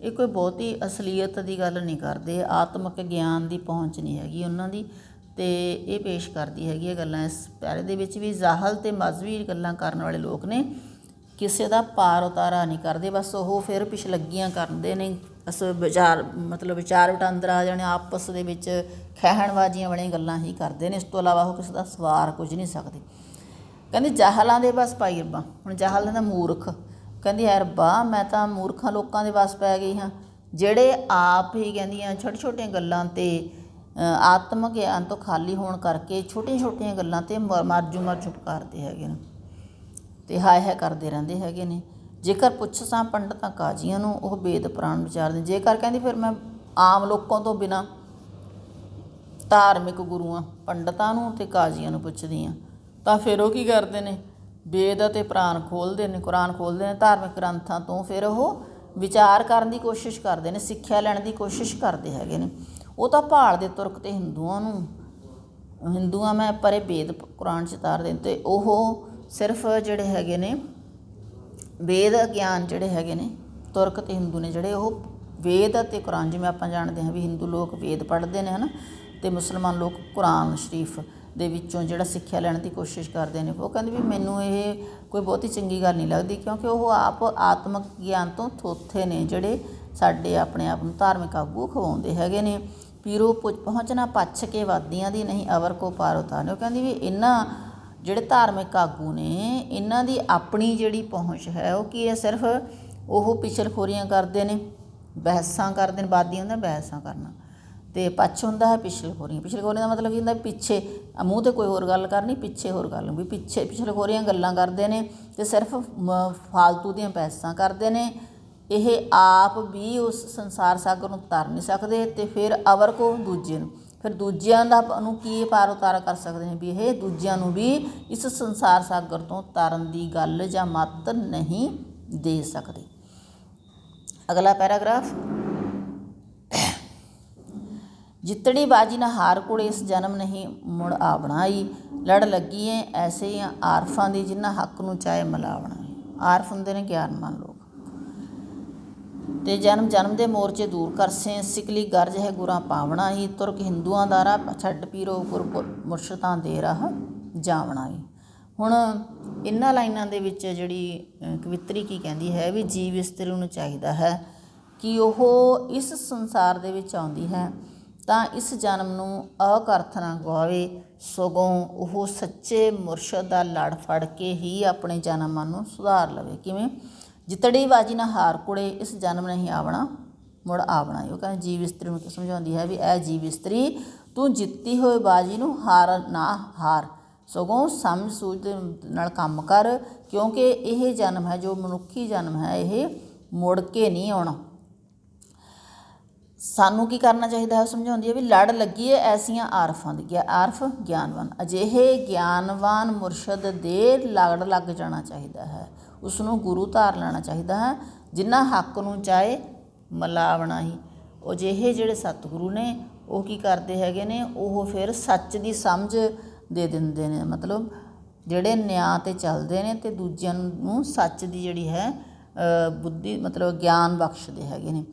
ਇਹ ਕੋਈ ਬਹੁਤੀ ਅਸਲੀਅਤ ਦੀ ਗੱਲ ਨਹੀਂ ਕਰਦੇ, ਆਤਮਿਕ ਗਿਆਨ ਦੀ ਪਹੁੰਚ ਨਹੀਂ ਹੈਗੀ ਉਹਨਾਂ ਦੀ, ਅਤੇ ਇਹ ਪੇਸ਼ ਕਰਦੀ ਹੈਗੀ ਇਹ ਗੱਲਾਂ ਇਸ ਪਿਆਰੇ ਦੇ ਵਿੱਚ ਵੀ ਜ਼ਾਹਲ ਅਤੇ ਮਜ਼ਹਬੀ ਗੱਲਾਂ ਕਰਨ ਵਾਲੇ ਲੋਕ ਨੇ, ਕਿਸੇ ਦਾ ਪਾਰ ਉਤਾਰਾ ਨਹੀਂ ਕਰਦੇ, ਬਸ ਉਹ ਫਿਰ ਪਿਛਲੱਗੀਆਂ ਕਰਦੇ ਨੇ, ਬਸ ਵਿਚਾਰ ਵਟਾਂਦਰਾ ਆ ਜਾਣੇ, ਆਪਸ ਦੇ ਵਿੱਚ ਖਹਿਣਬਾਜ਼ੀਆਂ ਵਾਲੀਆਂ ਗੱਲਾਂ ਹੀ ਕਰਦੇ ਨੇ, ਇਸ ਤੋਂ ਇਲਾਵਾ ਉਹ ਕਿਸੇ ਦਾ ਸਵਾਰ ਕੁਝ ਨਹੀਂ ਸਕਦੇ। ਕਹਿੰਦੇ ਜਾਹਲਾਂ ਦੇ ਬਸ ਪਾਈ ਰੱਬਾ। ਹੁਣ ਜਾਹਲ ਦਾ ਮੂਰਖ, ਕਹਿੰਦੀ ਹੈ ਰੱਬਾ ਮੈਂ ਤਾਂ ਮੂਰਖਾਂ ਲੋਕਾਂ ਦੇ ਵੱਸ ਪੈ ਗਈ ਹਾਂ, ਜਿਹੜੇ ਆਪ ਹੀ ਕਹਿੰਦੀਆਂ ਛੋਟੀਆਂ ਛੋਟੀਆਂ ਗੱਲਾਂ 'ਤੇ ਆਤਮਿਕ ਗਿਆਨ ਤੋਂ ਖਾਲੀ ਹੋਣ ਕਰਕੇ ਛੋਟੀਆਂ ਛੋਟੀਆਂ ਗੱਲਾਂ 'ਤੇ ਮਰਜੂ ਪੁਕਾਰਦੇ ਹੈਗੇ ਨੇ ਅਤੇ ਹਾਏ ਕਰਦੇ ਰਹਿੰਦੇ ਹੈਗੇ ਨੇ। ਜੇਕਰ ਪੁੱਛਸਾਂ ਪੰਡਤਾਂ ਕਾਜ਼ੀਆਂ ਨੂੰ, ਉਹ ਵੇਦ ਪੁਰਾਣ ਵਿਚਾਰਦੇ। ਜੇਕਰ ਕਹਿੰਦੀ ਫਿਰ ਮੈਂ ਆਮ ਲੋਕਾਂ ਤੋਂ ਬਿਨਾਂ ਧਾਰਮਿਕ ਗੁਰੂਆਂ ਪੰਡਤਾਂ ਨੂੰ ਅਤੇ ਕਾਜ਼ੀਆਂ ਨੂੰ ਪੁੱਛਦੀਆਂ ਤਾਂ ਫਿਰ ਉਹ ਕੀ ਕਰਦੇ ਨੇ, ਵੇਦ ਅਤੇ ਪੁਰਾਣ ਖੋਲ੍ਹਦੇ ਨੇ, ਕੁਰਾਨ ਖੋਲ੍ਹਦੇ ਨੇ, ਧਾਰਮਿਕ ਗ੍ਰੰਥਾਂ ਤੋਂ ਫਿਰ ਉਹ ਵਿਚਾਰ ਕਰਨ ਦੀ ਕੋਸ਼ਿਸ਼ ਕਰਦੇ ਨੇ, ਸਿੱਖਿਆ ਲੈਣ ਦੀ ਕੋਸ਼ਿਸ਼ ਕਰਦੇ ਹੈਗੇ ਨੇ। ਉਹ ਤਾਂ ਭਾਲਦੇ ਤੁਰਕ ਅਤੇ ਹਿੰਦੂਆਂ ਮੈਂ ਪਰੇ ਵੇਦ ਕੁਰਾਨ 'ਚ ਤਾਰਦੇ ਨੇ, ਅਤੇ ਉਹ ਸਿਰਫ ਜਿਹੜੇ ਹੈਗੇ ਨੇ ਵੇਦ ਗਿਆਨ ਜਿਹੜੇ ਹੈਗੇ ਨੇ ਤੁਰਕ ਅਤੇ ਹਿੰਦੂ ਨੇ ਜਿਹੜੇ ਉਹ ਵੇਦ ਅਤੇ ਕੁਰਾਨ, ਜਿਵੇਂ ਆਪਾਂ ਜਾਣਦੇ ਹਾਂ ਵੀ ਹਿੰਦੂ ਲੋਕ ਵੇਦ ਪੜ੍ਹਦੇ ਨੇ ਹੈ ਨਾ, ਅਤੇ ਮੁਸਲਮਾਨ ਲੋਕ ਕੁਰਾਨ ਸ਼ਰੀਫ ਦੇ ਵਿੱਚੋਂ ਜਿਹੜਾ ਸਿੱਖਿਆ ਲੈਣ ਦੀ ਕੋਸ਼ਿਸ਼ ਕਰਦੇ ਨੇ। ਉਹ ਕਹਿੰਦੇ ਵੀ ਮੈਨੂੰ ਇਹ ਕੋਈ ਬਹੁਤੀ ਚੰਗੀ ਗੱਲ ਨਹੀਂ ਲੱਗਦੀ, ਕਿਉਂਕਿ ਉਹ ਆਪ ਆਤਮਿਕ ਗਿਆਨ ਤੋਂ ਥੋਥੇ ਨੇ ਜਿਹੜੇ ਸਾਡੇ ਆਪਣੇ ਆਪ ਨੂੰ ਧਾਰਮਿਕ ਆਗੂ ਖਵਾਉਂਦੇ ਹੈਗੇ ਨੇ। ਪੀਰੋ ਪਹੁੰਚਣਾ ਪੱਛ ਕੇ ਵਾਦੀਆਂ ਦੀ ਨਹੀਂ ਅਵਰ ਕੋ ਪਾਰ ਉਤਾਰਨੇ। ਉਹ ਕਹਿੰਦੀ ਵੀ ਇਹਨਾਂ ਜਿਹੜੇ ਧਾਰਮਿਕ ਆਗੂ ਨੇ ਇਹਨਾਂ ਦੀ ਆਪਣੀ ਜਿਹੜੀ ਪਹੁੰਚ ਹੈ ਉਹ ਕੀ ਹੈ, ਸਿਰਫ ਉਹ ਪਿਛਲਖੋਰੀਆਂ ਕਰਦੇ ਨੇ, ਬਹਿਸਾਂ ਕਰਦੇ ਨੇ। ਵਾਦੀ ਹੁੰਦਾ ਬਹਿਸਾਂ ਕਰਨਾ, ਅਤੇ ਪੱਛ ਹੁੰਦਾ ਹੈ ਪਿਛਲਖੋਰੀਆਂ। ਪਿਛਲਖੋਰੀਆਂ ਦਾ ਮਤਲਬ ਕੀ ਹੁੰਦਾ, ਪਿੱਛੇ ਮੂੰਹ 'ਤੇ ਕੋਈ ਹੋਰ ਗੱਲ ਕਰਨੀ, ਪਿੱਛੇ ਹੋਰ ਗੱਲ ਵੀ ਪਿਛਲਖੋਰੀਆਂ ਗੱਲਾਂ ਕਰਦੇ ਨੇ ਅਤੇ ਸਿਰਫ ਫਾਲਤੂ ਦੀਆਂ ਬਹਿਸਾਂ ਕਰਦੇ ਨੇ। ਇਹ ਆਪ ਵੀ ਉਸ ਸੰਸਾਰ ਸਾਗਰ ਨੂੰ ਤਰ ਨਹੀਂ ਸਕਦੇ, ਅਤੇ ਫਿਰ ਅਵਰ ਕੋ ਦੂਜੇ ਨੂੰ, ਫਿਰ ਦੂਜਿਆਂ ਦਾ ਨੂੰ ਕੀ ਪਾਰ ਉਤਾਰਾ ਕਰ ਸਕਦੇ ਨੇ ਵੀ ਇਹ ਦੂਜਿਆਂ ਨੂੰ ਵੀ ਇਸ ਸੰਸਾਰ ਸਾਗਰ ਤੋਂ ਤਰਨ ਦੀ ਗੱਲ ਜਾਂ ਮੱਤ ਨਹੀਂ ਦੇ ਸਕਦੇ। ਅਗਲਾ ਪੈਰਾਗ੍ਰਾਫ, ਜਿੱਤੜੀ ਬਾਜੀ ਨਾ ਹਾਰ ਕੁੜੇ ਇਸ ਜਨਮ ਨਹੀਂ ਮੁੜ ਆਵਣਾ ਆਈ, ਲੜ ਲੱਗੀਏ ਐਸੇ ਆਰਫਾਂ ਦੀ ਜਿਨ੍ਹਾਂ ਹੱਕ ਨੂੰ ਚਾਹੇ ਮਿਲਾਵਣਾ। ਆਰਫ ਹੁੰਦੇ ਨੇ ਗਿਆਨਵਾਨ ਲੋਕ। ਅਤੇ ਜਨਮ ਜਨਮ ਦੇ ਮੋਰਚੇ ਦੂਰ ਕਰਸੇ, ਸਿਕਲੀ ਗਰਜ ਹੈ ਗੁਰਾਂ ਪਾਵਣਾ ਹੀ, ਤੁਰਕ ਹਿੰਦੂਆਂ ਦਾ ਰਾਹ ਛੱਡ ਪੀਰੋ ਗੁਰ ਮੁਰਸ਼ਦਾਂ ਦੇ ਰਾਹ ਜਾਵਣਾ ਹੀ। ਹੁਣ ਇਹਨਾਂ ਲਾਈਨਾਂ ਦੇ ਵਿੱਚ ਜਿਹੜੀ ਕਵਿੱਤਰੀ ਕੀ ਕਹਿੰਦੀ ਹੈ ਵੀ ਜੀਵ ਇਸਤਰੀ ਨੂੰ ਚਾਹੀਦਾ ਹੈ ਕਿ ਉਹ ਇਸ ਸੰਸਾਰ ਦੇ ਵਿੱਚ ਆਉਂਦੀ ਹੈ ਤਾਂ ਇਸ ਜਨਮ ਨੂੰ ਅਕਰਥ ਨਾ ਗਵਾਵੇ, ਸਗੋਂ ਉਹ ਸੱਚੇ ਮੁਰਸ਼ਦ ਦਾ ਲੜ ਫੜ ਕੇ ਹੀ ਆਪਣੇ ਜਨਮਾਂ ਨੂੰ ਸੁਧਾਰ ਲਵੇ। ਕਿਵੇਂ, ਜਿੱਤੜੀ ਬਾਜੀ ਨਾ ਹਾਰ ਕੁੜੇ ਇਸ ਜਨਮ ਨਹੀਂ ਆਵਣਾ ਮੁੜ ਆਵਣਾ। ਉਹ ਕਹਿੰਦੇ ਜੀਵ ਇਸਤਰੀ ਨੂੰ ਸਮਝਾਉਂਦੀ ਹੈ ਵੀ ਇਹ ਜੀਵ ਇਸਤਰੀ ਤੂੰ ਜਿੱਤੀ ਹੋਈ ਬਾਜੀ ਨੂੰ ਨਾ ਹਾਰ, ਸਗੋਂ ਸਮਝ ਸੂਝ ਦੇ ਨਾਲ ਕੰਮ ਕਰ, ਕਿਉਂਕਿ ਇਹ ਜਨਮ ਹੈ ਜੋ ਮਨੁੱਖੀ ਜਨਮ ਹੈ ਇਹ ਮੁੜ ਕੇ ਨਹੀਂ ਆਉਣਾ। ਸਾਨੂੰ ਕੀ ਕਰਨਾ ਚਾਹੀਦਾ ਹੈ, ਸਮਝਾਉਂਦੀ ਹੈ ਵੀ ਲੜ ਲੱਗੀਏ ਐਸੀਆਂ ਆਰਫਾਂ ਦੀ। ਆਰਫ ਗਿਆਨਵਾਨ, ਅਜਿਹੇ ਗਿਆਨਵਾਨ ਮੁਰਸ਼ਦ ਦੇ ਲੜ ਲੱਗ ਜਾਣਾ ਚਾਹੀਦਾ ਹੈ, ਉਸਨੂੰ ਗੁਰੂ ਧਾਰ ਲੈਣਾ ਚਾਹੀਦਾ ਹੈ ਜਿਨ੍ਹਾਂ ਹੱਕ ਨੂੰ ਚਾਹੇ ਮਿਲਾਵਣਾ ਹੀ। ਉਹ ਅਜਿਹੇ ਜਿਹੜੇ ਸਤਿਗੁਰੂ ਨੇ ਉਹ ਕੀ ਕਰਦੇ ਹੈਗੇ ਨੇ, ਉਹ ਫਿਰ ਸੱਚ ਦੀ ਸਮਝ ਦੇ ਦਿੰਦੇ ਨੇ, ਮਤਲਬ ਜਿਹੜੇ ਨਿਆਂ 'ਤੇ ਚੱਲਦੇ ਨੇ ਅਤੇ ਦੂਜਿਆਂ ਨੂੰ ਸੱਚ ਦੀ ਜਿਹੜੀ ਹੈ ਬੁੱਧੀ ਮਤਲਬ ਗਿਆਨ ਬਖਸ਼ਦੇ ਹੈਗੇ ਨੇ।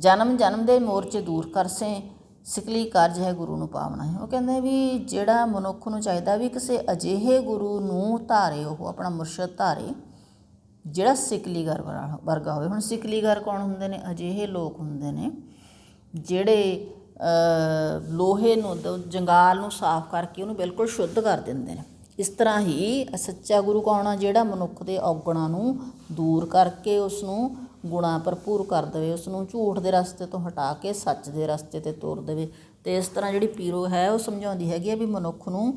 ਜਨਮ ਜਨਮ ਦੇ ਮੋਰਚੇ ਦੂਰ ਕਰਸੇ, ਸਿਕਲੀ ਕਾਰਜ ਹੈ ਗੁਰੂ ਨੂੰ ਪਾਵਣਾ ਹੈ। ਉਹ ਕਹਿੰਦੇ ਵੀ ਜਿਹੜਾ ਮਨੁੱਖ ਨੂੰ ਚਾਹੀਦਾ ਵੀ ਕਿਸੇ ਅਜਿਹੇ ਗੁਰੂ ਨੂੰ ਧਾਰੇ, ਉਹ ਆਪਣਾ ਮੁਰਸ਼ਦ ਧਾਰੇ ਜਿਹੜਾ ਸਿਕਲੀਗਰ ਵਰਗਾ ਹੋਵੇ। ਹੁਣ ਸਿਕਲੀਗਰ ਕੌਣ ਹੁੰਦੇ ਨੇ, ਅਜਿਹੇ ਲੋਕ ਹੁੰਦੇ ਨੇ ਜਿਹੜੇ ਲੋਹੇ ਨੂੰ ਜੰਗਾਲ ਨੂੰ ਸਾਫ਼ ਕਰਕੇ ਉਹਨੂੰ ਬਿਲਕੁਲ ਸ਼ੁੱਧ ਕਰ ਦਿੰਦੇ ਨੇ। ਇਸ ਤਰ੍ਹਾਂ ਹੀ ਸੱਚਾ ਗੁਰੂ ਕੌਣ ਆ, ਜਿਹੜਾ ਮਨੁੱਖ ਦੇ ਔਗਣਾਂ ਨੂੰ ਦੂਰ ਕਰਕੇ ਉਸਨੂੰ ਗੁਣਾ ਭਰਪੂਰ ਕਰ ਦੇਵੇ, ਉਸਨੂੰ ਝੂਠ ਦੇ ਰਸਤੇ ਤੋਂ ਹਟਾ ਕੇ ਸੱਚ ਦੇ ਰਸਤੇ 'ਤੇ ਤੋਰ ਦੇਵੇ। ਅਤੇ ਇਸ ਤਰ੍ਹਾਂ ਜਿਹੜੀ ਪੀਰੋ ਹੈ ਉਹ ਸਮਝਾਉਂਦੀ ਹੈਗੀ ਹੈ ਵੀ ਮਨੁੱਖ ਨੂੰ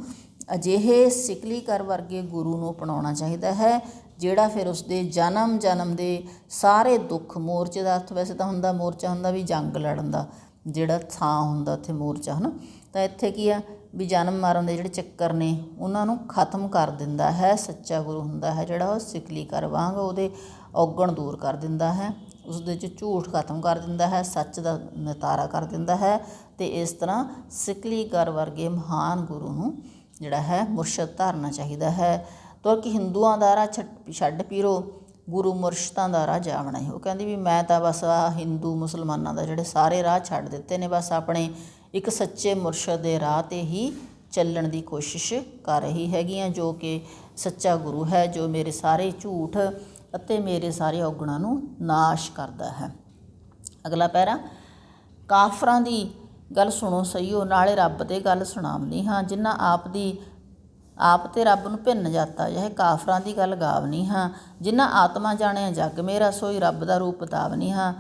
ਅਜਿਹੇ ਸਿਕਲੀਗਰ ਵਰਗੇ ਗੁਰੂ ਨੂੰ ਅਪਣਾਉਣਾ ਚਾਹੀਦਾ ਹੈ ਜਿਹੜਾ ਫਿਰ ਉਸਦੇ ਜਨਮ ਜਨਮ ਦੇ ਸਾਰੇ ਦੁੱਖ, ਮੋਰਚੇ ਦਾ ਅਰਥ ਵੈਸੇ ਤਾਂ ਹੁੰਦਾ, ਮੋਰਚਾ ਹੁੰਦਾ ਵੀ ਜੰਗ ਲੜਨ ਦਾ ਜਿਹੜਾ ਥਾਂ ਹੁੰਦਾ ਉੱਥੇ ਮੋਰਚਾ ਹੈ ਨਾ, ਤਾਂ ਇੱਥੇ ਕੀ ਆ ਵੀ ਜਨਮ ਮਰਨ ਦੇ ਜਿਹੜੇ ਚੱਕਰ ਨੇ ਉਹਨਾਂ ਨੂੰ ਖਤਮ ਕਰ ਦਿੰਦਾ ਹੈ। ਸੱਚਾ ਗੁਰੂ ਹੁੰਦਾ ਹੈ ਜਿਹੜਾ ਉਹ ਸਿਕਲੀਗਰ ਵਾਂਗ ਉਹਦੇ ਔਗਣ ਦੂਰ ਕਰ ਦਿੰਦਾ ਹੈ, ਉਸਦੇ 'ਚ ਝੂਠ ਖਤਮ ਕਰ ਦਿੰਦਾ ਹੈ, ਸੱਚ ਦਾ ਨਿਤਾਰਾ ਕਰ ਦਿੰਦਾ ਹੈ। ਅਤੇ ਇਸ ਤਰ੍ਹਾਂ ਸਿਕਲੀਗਰ ਵਰਗੇ ਮਹਾਨ ਗੁਰੂ ਨੂੰ ਜਿਹੜਾ ਹੈ ਮੁਰਸ਼ਦ ਧਾਰਨਾ ਚਾਹੀਦਾ ਹੈ। ਤੁਰਕ ਹਿੰਦੂਆਂ ਦਾ ਰਾਹ ਛੱਡ ਪੀਰੋ ਗੁਰੂ ਮੁਰਸ਼ਦਾਂ ਦਾ ਰਾਹ ਜਾਵਣਾ ਹੈ। ਉਹ ਕਹਿੰਦੀ ਵੀ ਮੈਂ ਤਾਂ ਬਸ ਆਹ ਹਿੰਦੂ ਮੁਸਲਮਾਨਾਂ ਦਾ ਜਿਹੜੇ ਸਾਰੇ ਰਾਹ ਛੱਡ ਦਿੱਤੇ ਨੇ, ਬਸ ਆਪਣੇ ਇੱਕ ਸੱਚੇ ਮੁਰਸ਼ਦ ਦੇ ਰਾਹ 'ਤੇ ਹੀ ਚੱਲਣ ਦੀ ਕੋਸ਼ਿਸ਼ ਕਰ ਰਹੀ ਹੈਗੀ ਹਾਂ, ਜੋ ਕਿ ਸੱਚਾ ਗੁਰੂ ਹੈ, ਜੋ ਮੇਰੇ ਸਾਰੇ ਝੂਠ ਅਤੇ ਮੇਰੇ ਸਾਰੇ ਔਗਣਾਂ ਨੂੰ ਨਾਸ਼ ਕਰਦਾ ਹੈ। ਅਗਲਾ ਪੈਰਾ, ਕਾਫਰਾਂ ਦੀ ਗੱਲ ਸੁਣੋ ਸਹੀਓ, ਨਾਲੇ ਰੱਬ 'ਤੇ ਗੱਲ ਸੁਣਾਵਨੀ ਹਾਂ, ਜਿਨ੍ਹਾਂ ਆਪ ਤੇ ਰੱਬ ਨੂੰ ਭਿੰਨ ਜਾਤਾ, ਇਹ ਕਾਫਰਾਂ ਦੀ ਗੱਲ ਗਾਵਨੀ ਹਾਂ, ਜਿਨ੍ਹਾਂ ਆਤਮਾ ਜਾਣਿਆ ਜੱਗ ਮੇਰਾ, ਸੋਈ ਰੱਬ ਦਾ ਰੂਪ ਬਤਾਵਨੀ ਹਾਂ,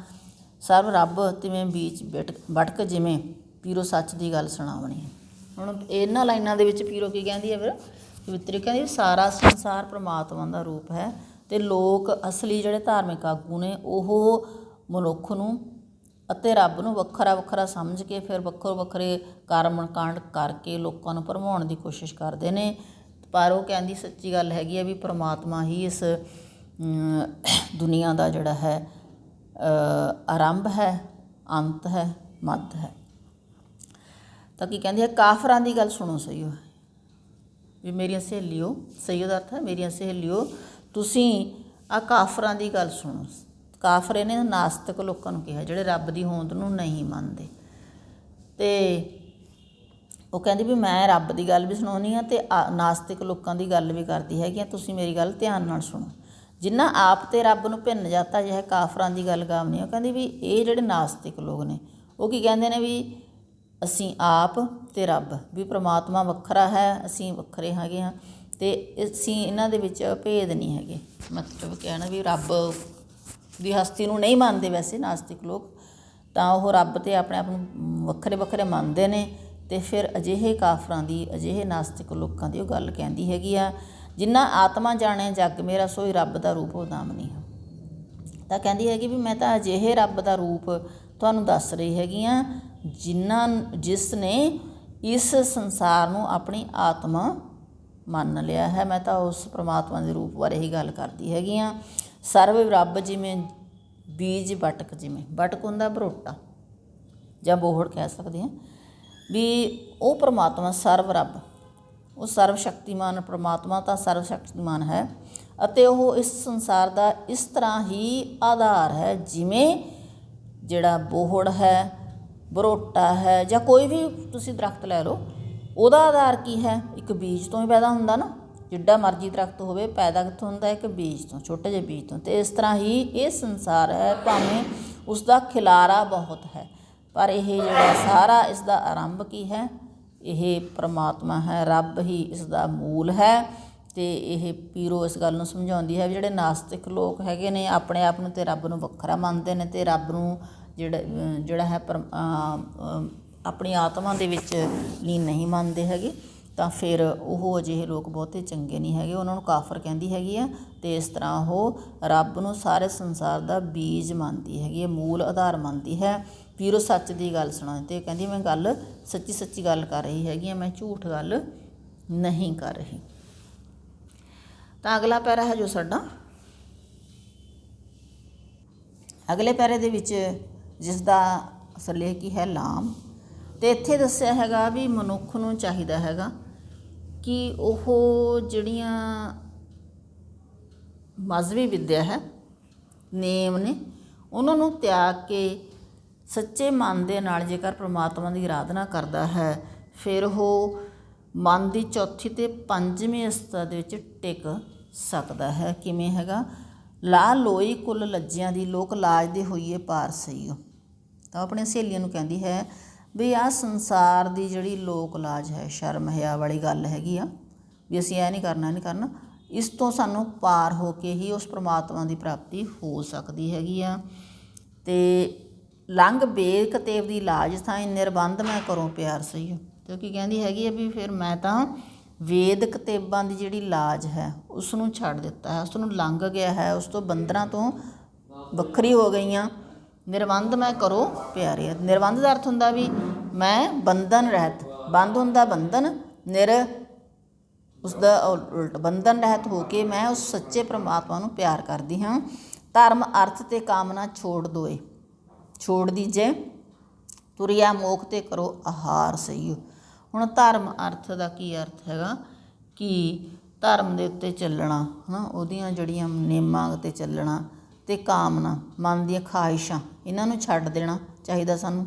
ਸਰਬ ਰੱਬ ਤਿਵੇਂ ਬੀਚ ਭਟਕ ਜਿਵੇਂ, ਪੀਰੋ ਸੱਚ ਦੀ ਗੱਲ ਸੁਣਾਵਣੀ। ਹੁਣ ਇਹਨਾਂ ਲਾਈਨਾਂ ਦੇ ਵਿੱਚ ਪੀਰੋ ਕੀ ਕਹਿੰਦੀ ਹੈ, ਫਿਰ ਕਵਿੱਤਰੀ ਕਹਿੰਦੀ ਸਾਰਾ ਸੰਸਾਰ ਪਰਮਾਤਮਾ ਦਾ ਰੂਪ ਹੈ ਅਤੇ ਲੋਕ ਅਸਲੀ ਜਿਹੜੇ ਧਾਰਮਿਕ ਆਗੂ ਨੇ ਉਹ ਮਨੁੱਖ ਨੂੰ ਅਤੇ ਰੱਬ ਨੂੰ ਵੱਖਰਾ ਵੱਖਰਾ ਸਮਝ ਕੇ ਫਿਰ ਵੱਖੋ ਵੱਖਰੇ ਕਰਮ ਕਾਂਡ ਕਰਕੇ ਲੋਕਾਂ ਨੂੰ ਭਰਮਾਉਣ ਦੀ ਕੋਸ਼ਿਸ਼ ਕਰਦੇ ਨੇ। ਪਰ ਉਹ ਕਹਿੰਦੀ ਸੱਚੀ ਗੱਲ ਹੈਗੀ ਆ ਵੀ ਪ੍ਰਮਾਤਮਾ ਹੀ ਇਸ ਦੁਨੀਆ ਦਾ ਜਿਹੜਾ ਹੈ ਆਰੰਭ ਹੈ, ਅੰਤ ਹੈ, ਮੱਧ ਹੈ। ਤਾਂ ਕੀ ਕਹਿੰਦੀ ਹੈ, ਕਾਫਰਾਂ ਦੀ ਗੱਲ ਸੁਣੋ ਸਹੀਓ ਵੀ ਮੇਰੀਆਂ ਸਹੇਲੀਓ, ਸਹੀਓ ਦਾ ਅਰਥ ਹੈ ਮੇਰੀਆਂ ਸਹੇਲੀਓ, ਤੁਸੀਂ ਆਹ ਕਾਫਰਾਂ ਦੀ ਗੱਲ ਸੁਣੋ। ਕਾਫਰ ਇਹਨੇ ਨਾਸਤਿਕ ਲੋਕਾਂ ਨੂੰ ਕਿਹਾ ਜਿਹੜੇ ਰੱਬ ਦੀ ਹੋਂਦ ਨੂੰ ਨਹੀਂ ਮੰਨਦੇ। ਅਤੇ ਉਹ ਕਹਿੰਦੀ ਵੀ ਮੈਂ ਰੱਬ ਦੀ ਗੱਲ ਵੀ ਸੁਣਾਉਂਦੀ ਹਾਂ ਅਤੇ ਨਾਸਤਿਕ ਲੋਕਾਂ ਦੀ ਗੱਲ ਵੀ ਕਰਦੀ ਹੈਗੀ ਆ, ਤੁਸੀਂ ਮੇਰੀ ਗੱਲ ਧਿਆਨ ਨਾਲ ਸੁਣੋ। ਜਿਨ੍ਹਾਂ ਆਪ ਤੇ ਰੱਬ ਨੂੰ ਭਿੰਨ ਜਾਤਾ ਅਜਿਹੇ ਕਾਫਰਾਂ ਦੀ ਗੱਲ ਗਾਵਨੀ। ਉਹ ਕਹਿੰਦੀ ਵੀ ਇਹ ਜਿਹੜੇ ਨਾਸਤਿਕ ਲੋਕ ਨੇ ਉਹ ਕੀ ਕਹਿੰਦੇ ਨੇ ਵੀ ਅਸੀਂ ਆਪ ਅਤੇ ਰੱਬ ਵੀ ਪ੍ਰਮਾਤਮਾ ਵੱਖਰਾ ਹੈ, ਅਸੀਂ ਵੱਖਰੇ ਹੈਗੇ ਹਾਂ ਅਤੇ ਅਸੀਂ ਇਹਨਾਂ ਦੇ ਵਿੱਚ ਭੇਦ ਨਹੀਂ ਹੈਗੇ। ਮਤਲਬ ਕਹਿਣਾ ਵੀ ਰੱਬ ਦੀ ਹਸਤੀ ਨੂੰ ਨਹੀਂ ਮੰਨਦੇ ਵੈਸੇ ਨਾਸਤਿਕ ਲੋਕ, ਤਾਂ ਉਹ ਰੱਬ ਅਤੇ ਆਪਣੇ ਆਪ ਨੂੰ ਵੱਖਰੇ ਵੱਖਰੇ ਮੰਨਦੇ ਨੇ। ਅਤੇ ਫਿਰ ਅਜਿਹੇ ਕਾਫਰਾਂ ਦੀ, ਅਜਿਹੇ ਨਾਸਤਿਕ ਲੋਕਾਂ ਦੀ ਉਹ ਗੱਲ ਕਹਿੰਦੀ ਹੈਗੀ ਆ, ਜਿੰਨਾ ਆਤਮਾ ਜਾਣੇ ਜੱਗ ਮੇਰਾ ਸੋਈ ਰੱਬ ਦਾ ਰੂਪ ਉਦਾਮਨੀ ਹੈ। ਤਾਂ ਕਹਿੰਦੀ ਹੈਗੀ ਵੀ ਮੈਂ ਤਾਂ ਅਜਿਹੇ ਰੱਬ ਦਾ ਰੂਪ ਤੁਹਾਨੂੰ ਦੱਸ ਰਹੀ ਹੈਗੀ ਹਾਂ ਜਿਸ ਨੇ ਇਸ ਸੰਸਾਰ ਨੂੰ ਆਪਣੀ ਆਤਮਾ ਮੰਨ ਲਿਆ ਹੈ। ਮੈਂ ਤਾਂ ਉਸ ਪਰਮਾਤਮਾ ਦੇ ਰੂਪ ਬਾਰੇ ਹੀ ਗੱਲ ਕਰਦੀ ਹੈਗੀ ਹਾਂ। ਸਰਵ ਰੱਬ ਜਿਵੇਂ ਬੀਜ ਬਟਕ, ਜਿਵੇਂ ਬਟਕ ਹੁੰਦਾ ਬਰੋਟਾ ਜਾਂ ਬੋਹੜ ਕਹਿ ਸਕਦੇ ਹਾਂ, ਵੀ ਉਹ ਪਰਮਾਤਮਾ ਸਰਵ ਰੱਬ, ਉਹ ਸਰਵ ਸ਼ਕਤੀਮਾਨ ਪਰਮਾਤਮਾ ਤਾਂ ਸਰਵ ਸ਼ਕਤੀਮਾਨ ਹੈ ਅਤੇ ਉਹ ਇਸ ਸੰਸਾਰ ਦਾ ਇਸ ਤਰ੍ਹਾਂ ਹੀ ਆਧਾਰ ਹੈ ਜਿਵੇਂ ਜਿਹੜਾ ਬੋਹੜ ਹੈ, ਬਰੋਟਾ ਹੈ, ਜਾਂ ਕੋਈ ਵੀ ਤੁਸੀਂ ਦਰੱਖਤ ਲੈ ਲਓ, ਉਹਦਾ ਆਧਾਰ ਕੀ ਹੈ? ਇੱਕ ਬੀਜ ਤੋਂ ਹੀ ਪੈਦਾ ਹੁੰਦਾ ਨਾ। ਜਿੱਡਾ ਮਰਜ਼ੀ ਦਰੱਖਤ ਹੋਵੇ ਪੈਦਾ ਕਿੱਥੋਂ ਹੁੰਦਾ? ਇੱਕ ਬੀਜ ਤੋਂ, ਛੋਟੇ ਜਿਹੇ ਬੀਜ ਤੋਂ। ਅਤੇ ਇਸ ਤਰ੍ਹਾਂ ਹੀ ਇਹ ਸੰਸਾਰ ਹੈ, ਭਾਵੇਂ ਉਸਦਾ ਖਿਲਾਰਾ ਬਹੁਤ ਹੈ, ਪਰ ਇਹ ਜਿਹੜਾ ਸਾਰਾ ਇਸ ਦਾ ਆਰੰਭ ਕੀ ਹੈ? ਇਹ ਪਰਮਾਤਮਾ ਹੈ, ਰੱਬ ਹੀ ਇਸ ਦਾ ਮੂਲ ਹੈ। ਅਤੇ ਇਹ ਪੀਰੋ ਇਸ ਗੱਲ ਨੂੰ ਸਮਝਾਉਂਦੀ ਹੈ ਵੀ ਜਿਹੜੇ ਨਾਸਤਿਕ ਲੋਕ ਹੈਗੇ ਨੇ ਆਪਣੇ ਆਪ ਨੂੰ ਅਤੇ ਰੱਬ ਨੂੰ ਵੱਖਰਾ ਮੰਨਦੇ ਨੇ ਅਤੇ ਰੱਬ ਨੂੰ ਜਿਹੜਾ ਹੈ ਆਪਣੀ ਆਤਮਾ ਦੇ ਵਿੱਚ ਲੀਨ ਨਹੀਂ ਮੰਨਦੇ ਹੈਗੇ, ਤਾਂ ਫਿਰ ਉਹ ਅਜਿਹੇ ਲੋਕ ਬਹੁਤੇ ਚੰਗੇ ਨਹੀਂ ਹੈਗੇ, ਉਹਨਾਂ ਨੂੰ ਕਾਫਰ ਕਹਿੰਦੀ ਹੈਗੀ ਆ। ਅਤੇ ਇਸ ਤਰ੍ਹਾਂ ਉਹ ਰੱਬ ਨੂੰ ਸਾਰੇ ਸੰਸਾਰ ਦਾ ਬੀਜ ਮੰਨਦੀ ਹੈਗੀ ਹੈ, ਮੂਲ ਆਧਾਰ ਮੰਨਦੀ ਹੈ। ਪੀਰੋ ਸੱਚ ਦੀ ਗੱਲ ਸੁਣਾ, ਅਤੇ ਕਹਿੰਦੀ ਮੈਂ ਗੱਲ ਸੱਚੀ ਸੱਚੀ ਗੱਲ ਕਰ ਰਹੀ ਹੈਗੀ ਹਾਂ, ਮੈਂ ਝੂਠ ਗੱਲ ਨਹੀਂ ਕਰ ਰਹੀ। ਤਾਂ ਅਗਲਾ ਪੈਰਾ ਹੈ ਜੋ ਸਾਡਾ, ਅਗਲੇ ਪੈਰੇ ਦੇ ਵਿੱਚ ਜਿਸ ਦਾ ਸਿਰਲੇਖ ਕੀ ਹੈ? ਲਾਮ। ਅਤੇ ਇੱਥੇ ਦੱਸਿਆ ਹੈਗਾ ਵੀ ਮਨੁੱਖ ਨੂੰ ਚਾਹੀਦਾ ਹੈਗਾ ਕਿ ਉਹ ਜਿਹੜੀਆਂ ਮਜ਼ਹਬੀ ਵਿੱਦਿਆ ਹੈ, ਨੇਮ ਨੇ, ਉਹਨਾਂ ਨੂੰ ਤਿਆਗ ਕੇ ਸੱਚੇ ਮਨ ਦੇ ਨਾਲ ਜੇਕਰ ਪ੍ਰਮਾਤਮਾ ਦੀ ਆਰਾਧਨਾ ਕਰਦਾ ਹੈ, ਫਿਰ ਉਹ ਮਨ ਦੀ ਚੌਥੀ ਅਤੇ ਪੰਜਵੀਂ ਅਵਸਥਾ ਦੇ ਵਿੱਚ ਟਿਕ ਸਕਦਾ ਹੈ। ਕਿਵੇਂ ਹੈਗਾ? ਲਾ ਲੋਈ ਕੁੱਲ ਲੱਜਿਆਂ ਦੀ ਲੋਕ ਲਾਜ ਦੇ ਹੋਈਏ ਪਾਰ ਸਹੀਓ। ਤਾਂ ਆਪਣੀਆਂ ਸਹੇਲੀਆਂ ਨੂੰ ਕਹਿੰਦੀ ਹੈ ਵੀ ਆਹ ਸੰਸਾਰ ਦੀ ਜਿਹੜੀ ਲੋਕ ਲਾਜ ਹੈ, ਸ਼ਰਮ ਹਿਆ ਵਾਲੀ ਗੱਲ ਹੈਗੀ ਆ ਵੀ ਅਸੀਂ ਇਹ ਨਹੀਂ ਕਰਨਾ, ਇਹ ਨਹੀਂ ਕਰਨਾ, ਇਸ ਤੋਂ ਸਾਨੂੰ ਪਾਰ ਹੋ ਕੇ ਹੀ ਉਸ ਪਰਮਾਤਮਾ ਦੀ ਪ੍ਰਾਪਤੀ ਹੋ ਸਕਦੀ ਹੈਗੀ ਆ। ਅਤੇ ਲੰਘ ਬੇਦ ਕਤੇਬ ਦੀ ਲਾਜ ਥਾਈ ਨਿਰਬੰਧ ਮੈਂ ਕਰੂੰ ਪਿਆਰ ਸਹੀਓ। ਕਿਉਂਕਿ ਕਹਿੰਦੀ ਹੈਗੀ ਆ ਵੀ ਫਿਰ ਮੈਂ ਤਾਂ ਵੇਦ ਕਤੇਬਾਂ ਦੀ ਜਿਹੜੀ ਲਾਜ ਹੈ ਉਸ ਨੂੰ ਛੱਡ ਦਿੱਤਾ ਹੈ, ਉਸ ਨੂੰ ਲੰਘ ਗਿਆ ਹੈ, ਉਸ ਤੋਂ ਬੰਧਨਾਂ ਤੋਂ ਵੱਖਰੀ ਹੋ ਗਈਆਂ। ਨਿਰਬੰਧ ਮੈਂ ਕਰੋ ਪਿਆਰੇ। ਨਿਰਬੰਧ ਦਾ ਅਰਥ ਹੁੰਦਾ ਵੀ ਮੈਂ ਬੰਧਨ ਰਹਿਤ, ਬੰਧ ਹੁੰਦਾ ਬੰਧਨ, ਨਿਰ ਉਸਦਾ ਉਲਟ, ਬੰਧਨ ਰਹਿਤ ਹੋ ਕੇ ਮੈਂ ਉਸ ਸੱਚੇ ਪ੍ਰਮਾਤਮਾ ਨੂੰ ਪਿਆਰ ਕਰਦੀ ਹਾਂ। ਧਰਮ ਅਰਥ ਅਤੇ ਕਾਮਨਾ ਛੋੜ ਦੋਏ, ਛੋੜ ਦੀਜੇ, ਤੁਰਿਆ ਮੋਖ ਤੇ ਕਰੋ ਆਹਾਰ ਸਹੀਓ। ਹੁਣ ਧਰਮ ਅਰਥ ਦਾ ਕੀ ਅਰਥ ਹੈਗਾ ਕਿ ਧਰਮ ਦੇ ਉੱਤੇ ਚੱਲਣਾ, ਹੈ ਨਾ, ਉਹਦੀਆਂ ਜਿਹੜੀਆਂ ਨੇਮਾਂ 'ਤੇ ਚੱਲਣਾ, ਅਤੇ ਕਾਮਨਾ ਮਨ ਦੀਆਂ ਖਾਹਿਸ਼ਾਂ, ਇਹਨਾਂ ਨੂੰ ਛੱਡ ਦੇਣਾ ਚਾਹੀਦਾ ਸਾਨੂੰ।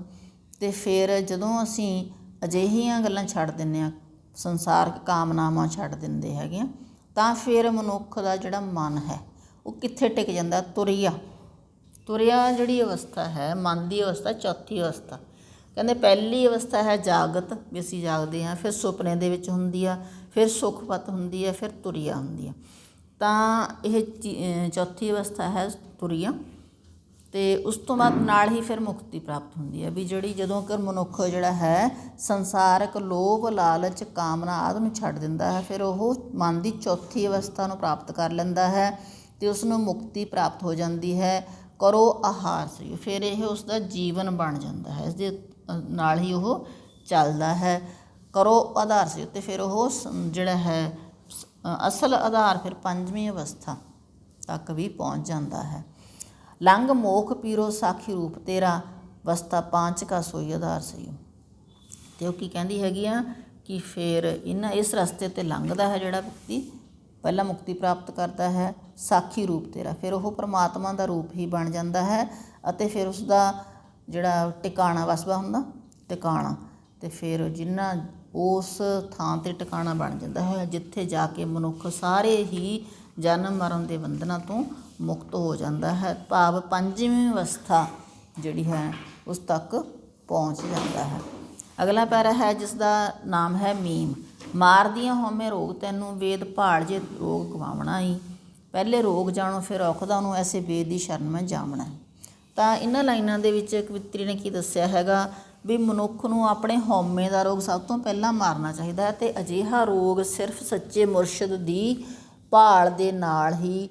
ਅਤੇ ਫਿਰ ਜਦੋਂ ਅਸੀਂ ਅਜਿਹੀਆਂ ਗੱਲਾਂ ਛੱਡ ਦਿੰਦੇ ਹਾਂ, ਸੰਸਾਰਕ ਕਾਮਨਾਵਾਂ ਛੱਡ ਦਿੰਦੇ ਹੈਗੇ ਆ, ਤਾਂ ਫਿਰ ਮਨੁੱਖ ਦਾ ਜਿਹੜਾ ਮਨ ਹੈ ਉਹ ਕਿੱਥੇ ਟਿਕ ਜਾਂਦਾ? ਤੁਰਿਆ, ਤੁਰਿਆ ਜਿਹੜੀ ਅਵਸਥਾ ਹੈ ਮਨ ਦੀ ਅਵਸਥਾ, ਚੌਥੀ ਅਵਸਥਾ। ਕਹਿੰਦੇ ਪਹਿਲੀ ਅਵਸਥਾ ਹੈ ਜਾਗਤ, ਵੀ ਅਸੀਂ ਜਾਗਦੇ ਹਾਂ, ਫਿਰ ਸੁਪਨੇ ਦੇ ਵਿੱਚ ਹੁੰਦੀ ਆ, ਫਿਰ ਸੁਖਪਤ ਹੁੰਦੀ ਹੈ, ਫਿਰ ਤੁਰਿਆ ਹੁੰਦੀ ਆ। ਤਾਂ ਇਹ ਚੌਥੀ ਅਵਸਥਾ ਹੈ ਤੁਰਿਆ। ਅਤੇ ਉਸ ਤੋਂ ਬਾਅਦ ਨਾਲ ਹੀ ਫਿਰ ਮੁਕਤੀ ਪ੍ਰਾਪਤ ਹੁੰਦੀ ਹੈ ਵੀ ਜਿਹੜੀ ਜਦੋਂ ਕਿ ਮਨੁੱਖ ਜਿਹੜਾ ਹੈ ਸੰਸਾਰਕ ਲੋਭ ਲਾਲਚ ਕਾਮਨਾ ਆਦਿ ਨੂੰ ਛੱਡ ਦਿੰਦਾ ਹੈ, ਫਿਰ ਉਹ ਮਨ ਦੀ ਚੌਥੀ ਅਵਸਥਾ ਨੂੰ ਪ੍ਰਾਪਤ ਕਰ ਲੈਂਦਾ ਹੈ ਅਤੇ ਉਸ ਨੂੰ ਮੁਕਤੀ ਪ੍ਰਾਪਤ ਹੋ ਜਾਂਦੀ ਹੈ। ਕਰੋ ਆਹਾਰ ਸਹੀ, ਫਿਰ ਇਹ ਉਸ ਦਾ ਜੀਵਨ ਬਣ ਜਾਂਦਾ ਹੈ, ਇਸ ਦੇ ਨਾਲ ਹੀ ਉਹ ਚੱਲਦਾ ਹੈ। ਕਰੋ ਆਧਾਰ ਸਹੀ ਅਤੇ ਫਿਰ ਉਹ ਜਿਹੜਾ ਹੈ ਅਸਲ ਆਧਾਰ ਫਿਰ ਪੰਜਵੀਂ ਅਵਸਥਾ ਤੱਕ ਵੀ ਪਹੁੰਚ ਜਾਂਦਾ ਹੈ। ਲੰਘ ਮੋਖ ਪੀਰੋ ਸਾਖੀ ਰੂਪ ਤੇਰਾ, ਅਵਸਥਾ ਪਾਂਚ ਕਾ ਸੋਈ ਆਧਾਰ ਸਹੀ। ਅਤੇ ਉਹ ਕੀ ਕਹਿੰਦੀ ਹੈਗੀ ਆ ਕਿ ਫਿਰ ਇਸ ਰਸਤੇ 'ਤੇ ਲੰਘਦਾ ਹੈ ਜਿਹੜਾ ਵਿਅਕਤੀ, ਪਹਿਲਾਂ ਮੁਕਤੀ ਪ੍ਰਾਪਤ ਕਰਦਾ ਹੈ ਸਾਖੀ ਰੂਪ ਤੇਰਾ, ਫਿਰ ਉਹ ਪਰਮਾਤਮਾ ਦਾ ਰੂਪ ਹੀ ਬਣ ਜਾਂਦਾ ਹੈ ਅਤੇ ਫਿਰ ਉਸਦਾ ਜਿਹੜਾ ਟਿਕਾਣਾ ਵਸਬਾ ਹੁੰਦਾ ਟਿਕਾਣਾ, ਅਤੇ ਫਿਰ ਜਿੰਨਾ ਉਸ ਥਾਂ 'ਤੇ ਟਿਕਾਣਾ ਬਣ ਜਾਂਦਾ ਹੈ ਜਿੱਥੇ ਜਾ ਕੇ ਮਨੁੱਖ ਸਾਰੇ ਹੀ ਜਨਮ ਮਰਨ ਦੇ ਬੰਧਨਾਂ ਤੋਂ ਮੁਕਤ ਹੋ ਜਾਂਦਾ ਹੈ, ਭਾਵ ਪੰਜਵੀਂ ਅਵਸਥਾ ਜਿਹੜੀ ਹੈ ਉਸ ਤੱਕ ਪਹੁੰਚ ਜਾਂਦਾ ਹੈ। ਅਗਲਾ ਪੈਰਾ ਹੈ ਜਿਸ ਦਾ ਨਾਮ ਹੈ ਮੀਮ। ਮਾਰਦੀਆਂ ਹਉਮੈ ਰੋਗ ਤੈਨੂੰ, ਵੇਦ ਭਾਲ ਜੇ ਰੋਗ ਗਵਾਵਣਾ ਹੀ, ਪਹਿਲੇ ਰੋਗ ਜਾਣੋ ਫਿਰ ਔਖਦਾ ਨੂੰ, ਐਸੇ ਵੇਦ ਦੀ ਸ਼ਰਨ ਮੈਂ ਜਾਵਣਾ। ਤਾਂ ਇਹਨਾਂ ਲਾਈਨਾਂ ਦੇ ਵਿੱਚ ਕਵਿੱਤਰੀ ਨੇ ਕੀ ਦੱਸਿਆ ਹੈਗਾ ਵੀ ਮਨੁੱਖ ਨੂੰ ਆਪਣੇ ਹਉਮੈ ਦਾ ਰੋਗ ਸਭ ਤੋਂ ਪਹਿਲਾਂ ਮਾਰਨਾ ਚਾਹੀਦਾ ਹੈ, ਅਤੇ ਅਜਿਹਾ ਰੋਗ ਸਿਰਫ ਸੱਚੇ ਮੁਰਸ਼ਿਦ ਦੀ ਭਾਲ ਦੇ ਨਾਲ ਹੀ